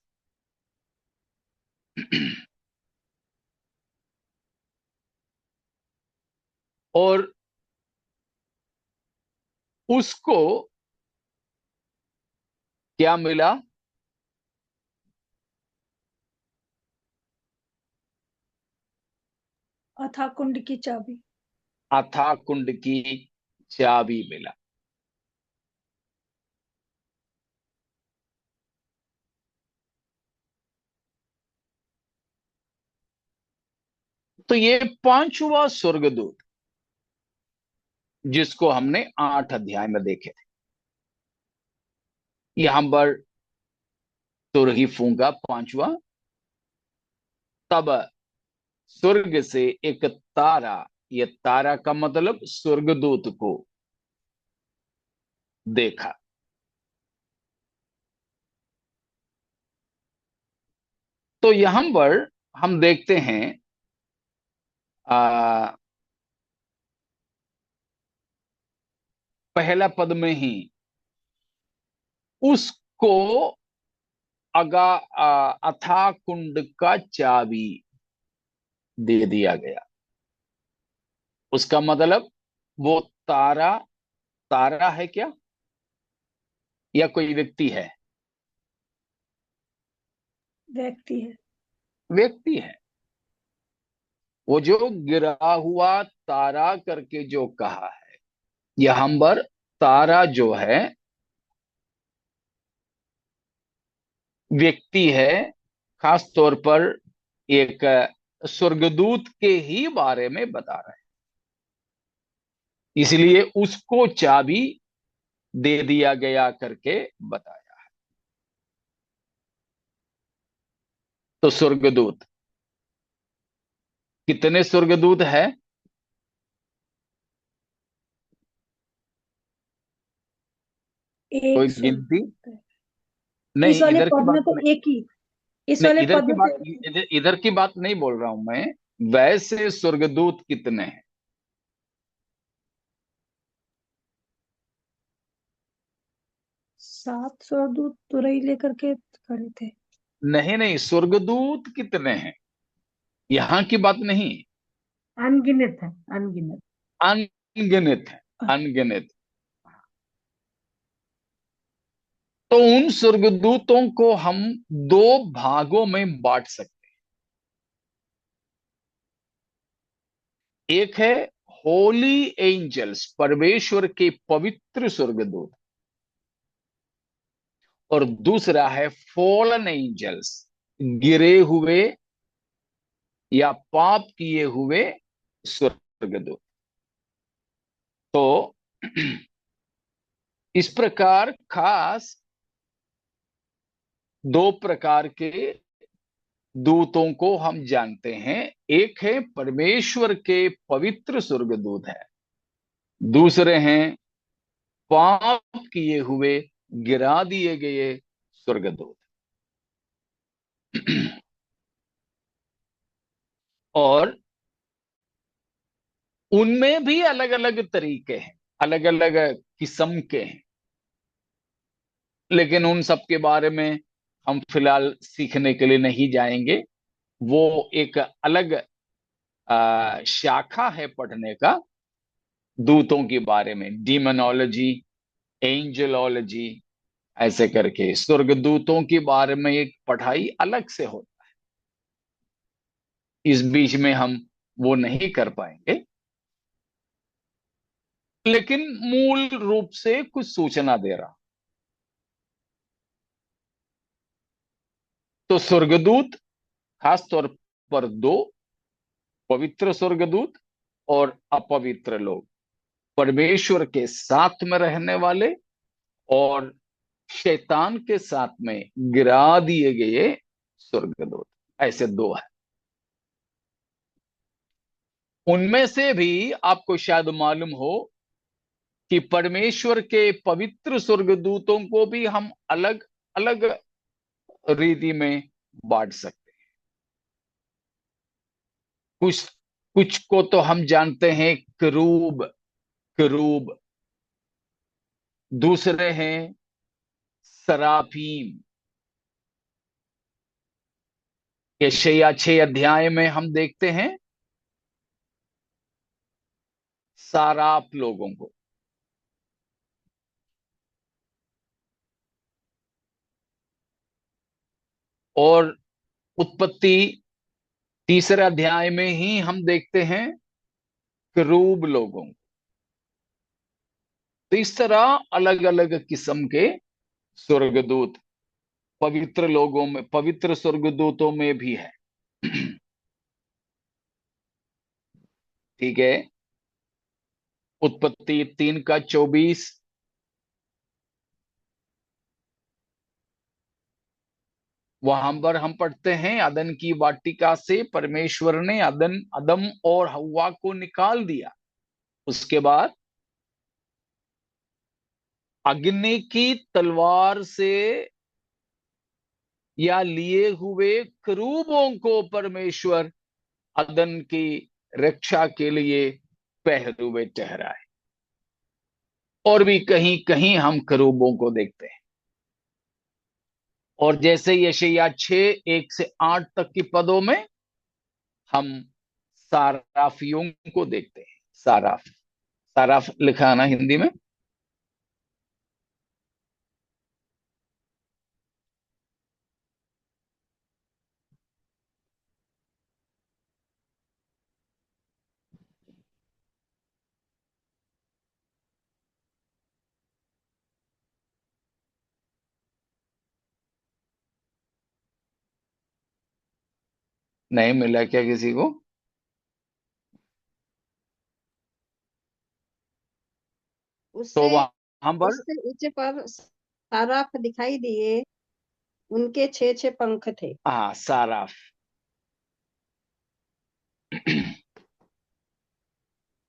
और उसको क्या मिला, अथाह कुंड की चाबी। अथाह कुंड की चाबी मिला। तो ये 5वां स्वर्गदूत जिसको हमने 8 अध्याय में देखे थे, यहां पर तुरही फूंका 5वां, तब स्वर्ग से एक तारा, ये तारा का मतलब स्वर्गदूत को देखा। तो यहां पर हम देखते हैं पहला पद में ही उसको अथाह कुंड का चाबी दे दिया गया। उसका मतलब वो तारा, तारा है क्या या कोई व्यक्ति है। व्यक्ति है। व्यक्ति है। वो जो गिरा हुआ तारा करके जो कहा है, यहाँ पर तारा जो है व्यक्ति है, खास तौर पर एक स्वर्गदूत के ही बारे में बता रहा है, इसलिए उसको चाबी दे दिया गया करके बताया। तो स्वर्गदूत, कितने स्वर्गदूत है? कोई एक स्वर्ग गिनती है। नहीं, इस वाले इधर की पद बात में तो नहीं। एक ही, इस नहीं, वाले इधर पद की में बात, तो एक ही। इधर की बात नहीं बोल रहा हूं मैं। वैसे स्वर्गदूत कितने हैं? 7 स्वर्गदूत तुरही लेकर के खड़े थे। नहीं नहीं, स्वर्गदूत कितने हैं, यहां की बात नहीं। अनगिनत है, अनगिनत। अनगिनत है, अनगिनत। तो उन स्वर्गदूतों को हम दो भागों में बांट सकते हैं। एक है होली एंजल्स, परमेश्वर के पवित्र स्वर्गदूत, और दूसरा है फॉलन एंजल्स, गिरे हुए या पाप किए हुए स्वर्गदूत। तो इस प्रकार खास दो प्रकार के दूतों को हम जानते हैं। एक है परमेश्वर के पवित्र स्वर्गदूत है, दूसरे हैं पाप किए हुए, गिरा दिए गए स्वर्गदूत। और उनमें भी अलग अलग तरीके हैं, अलग अलग किस्म के हैं, लेकिन उन सब के बारे में हम फिलहाल सीखने के लिए नहीं जाएंगे। वो एक अलग शाखा है पढ़ने का, दूतों के बारे में, डीमोनोलॉजी, एंजलोलॉजी, ऐसे करके स्वर्गदूतों के बारे में एक पढ़ाई अलग से होता है। इस बीच में हम वो नहीं कर पाएंगे, लेकिन मूल रूप से कुछ सूचना दे रहा। तो स्वर्गदूत खास तौर पर दो, पवित्र स्वर्गदूत और अपवित्र लोग, परमेश्वर के साथ में रहने वाले और शैतान के साथ में गिरा दिए गए स्वर्गदूत, ऐसे दो है। उनमें से भी आपको शायद मालूम हो कि परमेश्वर के पवित्र स्वर्गदूतों को भी हम अलग अलग रीति में बांट सकते हैं। कुछ कुछ को तो हम जानते हैं करूब, करूब। दूसरे हैं सराफीम। यशायाह 6 अध्याय में हम देखते हैं साराफ लोगों को। और उत्पत्ति 3 अध्याय में ही हम देखते हैं करूब लोगों को। तो इस तरह अलग अलग किस्म के स्वर्गदूत पवित्र लोगों में, पवित्र स्वर्गदूतों में भी है। ठीक है। उत्पत्ति 3 का 24, वहां पर हम पढ़ते हैं अदन की वाटिका से परमेश्वर ने अदम और हव्वा को निकाल दिया। उसके बाद अग्नि की तलवार से या लिए हुए करूबों को परमेश्वर अदन की रक्षा के लिए पहरुए ठहराए। और भी कहीं कहीं हम करूबों को देखते हैं। और जैसे यशायाह 6 1 से 8 तक की पदों में हम साराफियों को देखते हैं। साराफ, साराफ लिखा है ना हिंदी में। नहीं मिला क्या किसी को? तो उससे वहां पर उससे ऊंचे पर साराफ दिखाई दिए, उनके 6 पंख थे। हाँ, साराफ।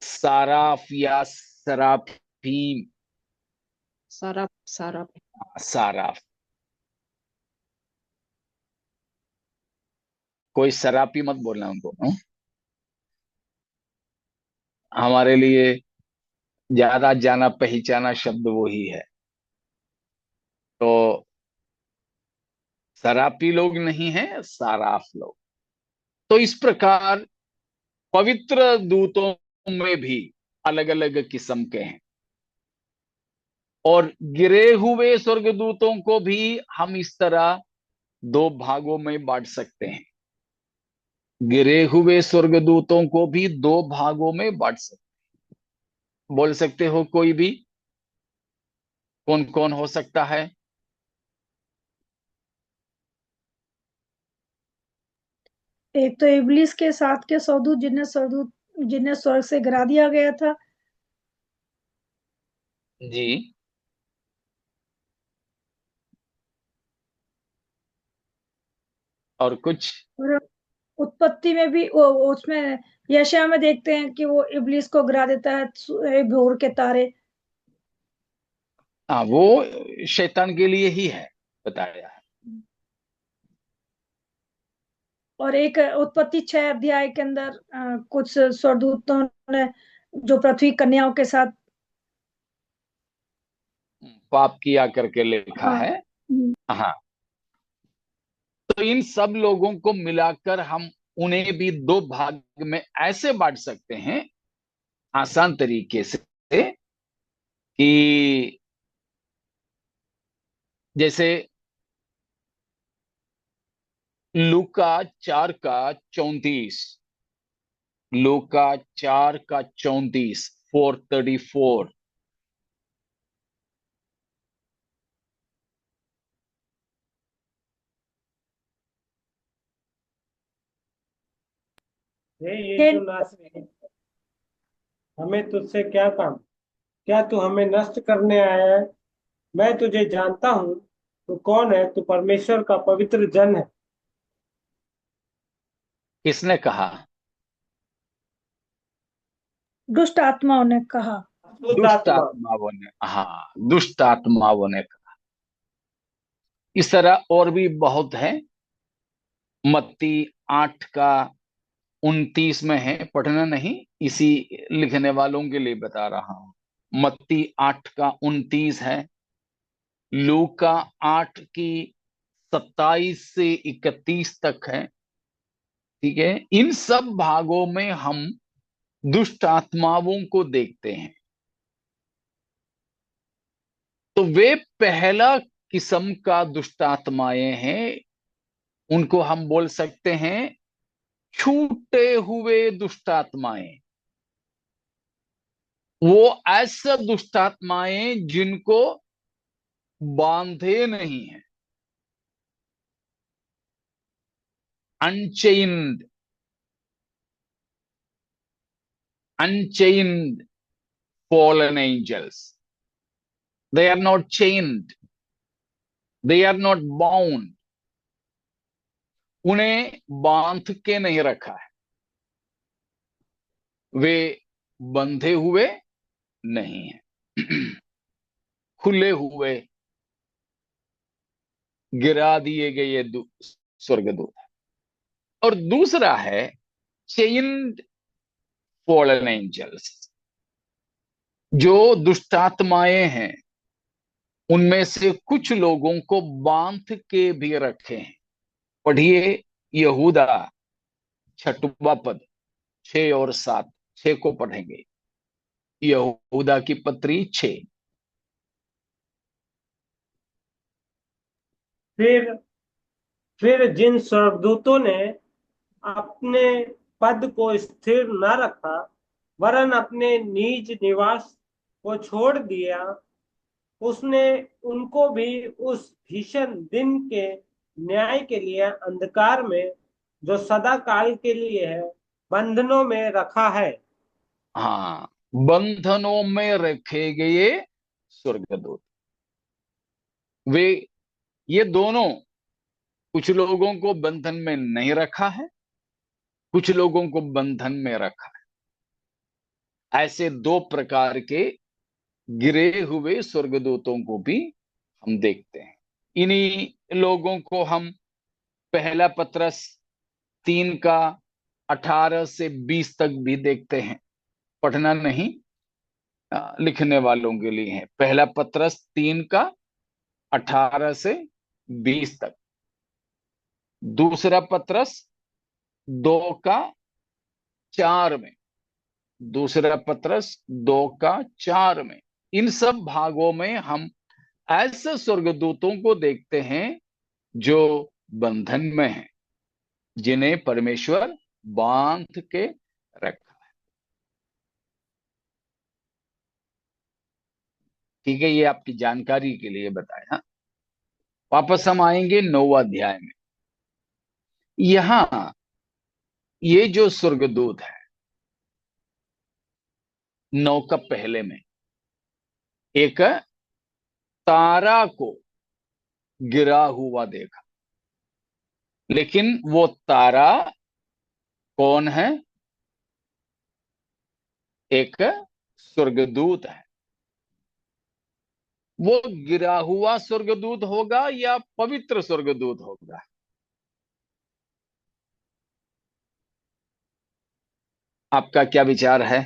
साराफ या सराफीम। साराफ साराफ। साराफ। कोई सराफी मत बोलना उनको, हाँ? हमारे लिए ज्यादा जाना पहचाना शब्द वही है। तो सराफी लोग नहीं है, साराफ लोग। तो इस प्रकार पवित्र दूतों में भी अलग अलग किस्म के हैं, और गिरे हुए स्वर्गदूतों को भी हम इस तरह दो भागों में बांट सकते हैं। गिरे हुए स्वर्गदूतों को भी दो भागों में बांट सकते। बोल सकते हो कोई भी? कौन कौन हो सकता है? एक तो इब्लिस के साथ के सौदूत जिन्हें स्वर्ग से गिरा दिया गया था। जी। और कुछ? और उत्पत्ति में भी उसमें यशायाह में देखते हैं कि वो इब्लिस को गिरा देता है भोर के तारे। हाँ, वो शैतान के लिए ही है, बताया है। और एक उत्पत्ति 6 अध्याय के अंदर कुछ स्वर्गदूतों ने जो पृथ्वी कन्याओं के साथ पाप किया करके लिखा हाँ है। हाँ। तो इन सब लोगों को मिलाकर हम उन्हें भी दो भाग में ऐसे बांट सकते हैं, आसान तरीके से, कि जैसे लूका 4:34, लूका 4:34, 4:34। हे हे यीशु नासरी, हमें तुझसे क्या काम? क्या तू हमें नष्ट करने आया है? मैं तुझे जानता हूँ। तू कौन है? तू परमेश्वर का पवित्र जन है। किसने कहा? दुष्ट आत्माओं ने कहा। अशुद्ध दुष्ट आत्मा। आत्माओं ने, हाँ, दुष्ट आत्माओं ने कहा। इस तरह और भी बहुत है। मत्ती 8:29 में है, पढ़ना नहीं, इसी लिखने वालों के लिए बता रहा हूं। मत्ती 8:29 है। लूका 8:27 से 31 तक है। ठीक है। इन सब भागों में हम दुष्ट आत्माओं को देखते हैं। तो वे पहला किस्म का दुष्ट आत्माएं हैं। उनको हम बोल सकते हैं छूटे हुए दुष्ट आत्माएं। वो ऐसा दुष्ट आत्माएं जिनको बांधे नहीं है, unchained, unchained fallen angels. They are not chained. They are not bound. उन्हें बांध के नहीं रखा है। वे बंधे हुए नहीं है, खुले हुए, गिरा दिए गए ये स्वर्गदूत। और दूसरा है चेन्ड फॉलन एंजल्स। जो दुष्टात्माएं हैं, उनमें से कुछ लोगों को बांध के भी रखे हैं। पढ़िए यहूदा 6वां पद, 6 और 7, 6 को पढ़ेंगे। यहूदा की पत्री 6। फिर जिन स्वर्गदूतों ने अपने पद को स्थिर न रखा, वरन अपने निज निवास को छोड़ दिया, उसने उनको भी उस भीषण दिन के न्याय के लिए अंधकार में जो सदा काल के लिए है, बंधनों में रखा है। हाँ, बंधनों में रखे गए स्वर्गदूत, वे, ये दोनों, कुछ लोगों को बंधन में नहीं रखा है, कुछ लोगों को बंधन में रखा है। ऐसे दो प्रकार के गिरे हुए स्वर्गदूतों को भी हम देखते हैं। इन्हीं लोगों को हम पहला पत्रस 3 का 18 से 20 तक भी देखते हैं। पढ़ना नहीं, लिखने वालों के लिए है। पहला पत्रस 3 का 18 से 20 तक। दूसरा पत्रस 2 का 4 में, दूसरा पत्रस 2 का 4 में, इन सब भागों में हम ऐसे स्वर्गदूतों को देखते हैं जो बंधन में हैं, जिन्हें परमेश्वर बांध के रखा है। ठीक है, ये आपकी जानकारी के लिए बताया। वापस हम आएंगे 9वां अध्याय में। यहां ये जो स्वर्गदूत है, 9 का पहले में एक तारा को गिरा हुआ देखा, लेकिन वो तारा कौन है? एक स्वर्गदूत है। वो गिरा हुआ स्वर्गदूत होगा या पवित्र स्वर्गदूत होगा? आपका क्या विचार है?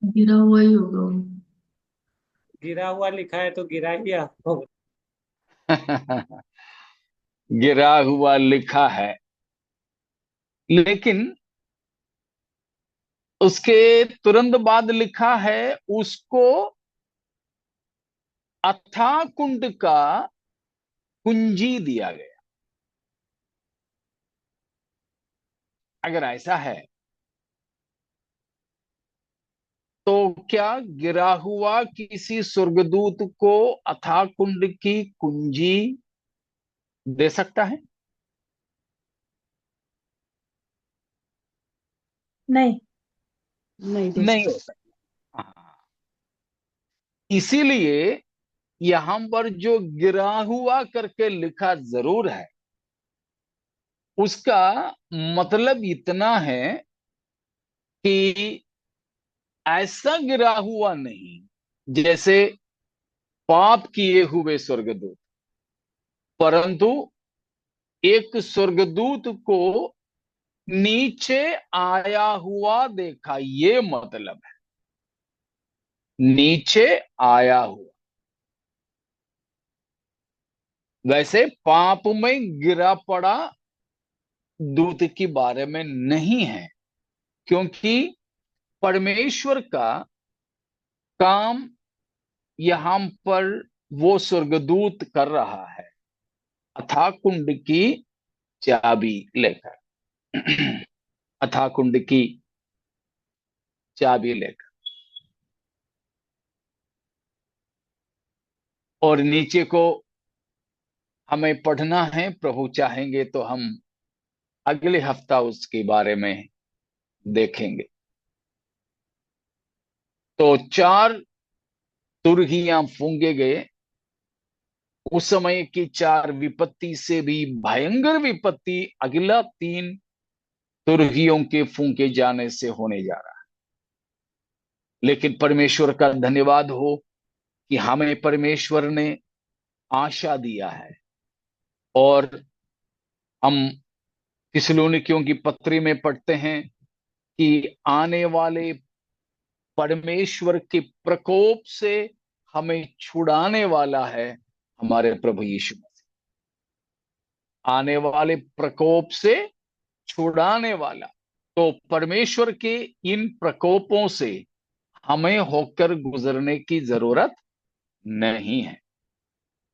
गिरा हुआ ही होगा वो। गिरा हुआ लिखा है तो गिरा ही होगा। गिरा हुआ लिखा है, लेकिन उसके तुरंत बाद लिखा है उसको अथाह कुंड का कुंजी दिया गया। अगर ऐसा है तो क्या गिरा हुआ किसी स्वर्गदूत को अथाह कुंड की कुंजी दे सकता है? नहीं। नहीं दे नहीं हो सकते। सकता। हाँ, इसीलिए यहां पर जो गिरा हुआ करके लिखा जरूर है, उसका मतलब इतना है कि ऐसा गिरा हुआ नहीं जैसे पाप किए हुए स्वर्गदूत, परंतु एक स्वर्गदूत को नीचे आया हुआ देखा, ये मतलब है, नीचे आया हुआ। वैसे पाप में गिरा पड़ा दूत के बारे में नहीं है, क्योंकि परमेश्वर का काम यहां पर वो स्वर्गदूत कर रहा है, अथाह कुंड की चाबी लेकर। अथाह कुंड की चाबी लेकर। और नीचे को हमें पढ़ना है, प्रभु चाहेंगे तो हम अगले हफ्ता उसके बारे में देखेंगे। तो 4 तुरहियां फूंके गए। उस समय की 4 विपत्ति से भी भयंकर विपत्ति अगला 3 तुरहियों के फूंके जाने से होने जा रहा है। लेकिन परमेश्वर का धन्यवाद हो कि हमें परमेश्वर ने आशा दिया है। और हम थिस्सलुनीकियों की पत्री में पढ़ते हैं कि आने वाले परमेश्वर के प्रकोप से हमें छुड़ाने वाला है हमारे प्रभु यीशु मसीह। आने वाले प्रकोप से छुड़ाने वाला। तो परमेश्वर के इन प्रकोपों से हमें होकर गुजरने की जरूरत नहीं है।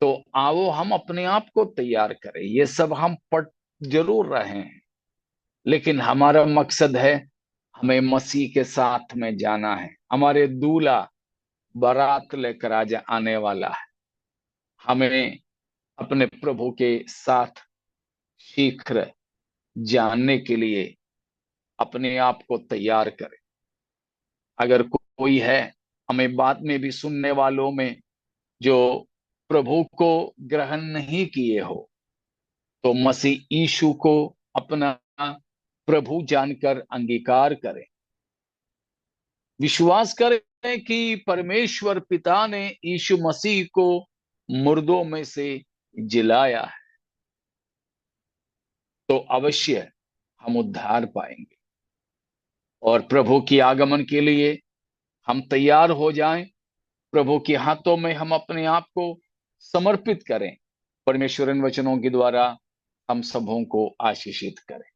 तो आओ हम अपने आप को तैयार करें। ये सब हम पढ़ जरूर रहे हैं, लेकिन हमारा मकसद है हमें मसीह के साथ में जाना है। हमारे दूल्हा बारात लेकर आज आने वाला है। हमें अपने प्रभु के साथ शीघ्र जानने के लिए अपने आप को तैयार करें। अगर कोई है हमें बाद में भी सुनने वालों में जो प्रभु को ग्रहण नहीं किए हो, तो मसीह यीशु को अपना प्रभु जानकर अंगीकार करें। विश्वास करें कि परमेश्वर पिता ने यीशु मसीह को मुर्दों में से जिलाया है, तो अवश्य हम उद्धार पाएंगे और प्रभु की आगमन के लिए हम तैयार हो जाएं। प्रभु के हाथों में हम अपने आप को समर्पित करें। परमेश्वर इन वचनों के द्वारा हम सबों को आशीषित करें।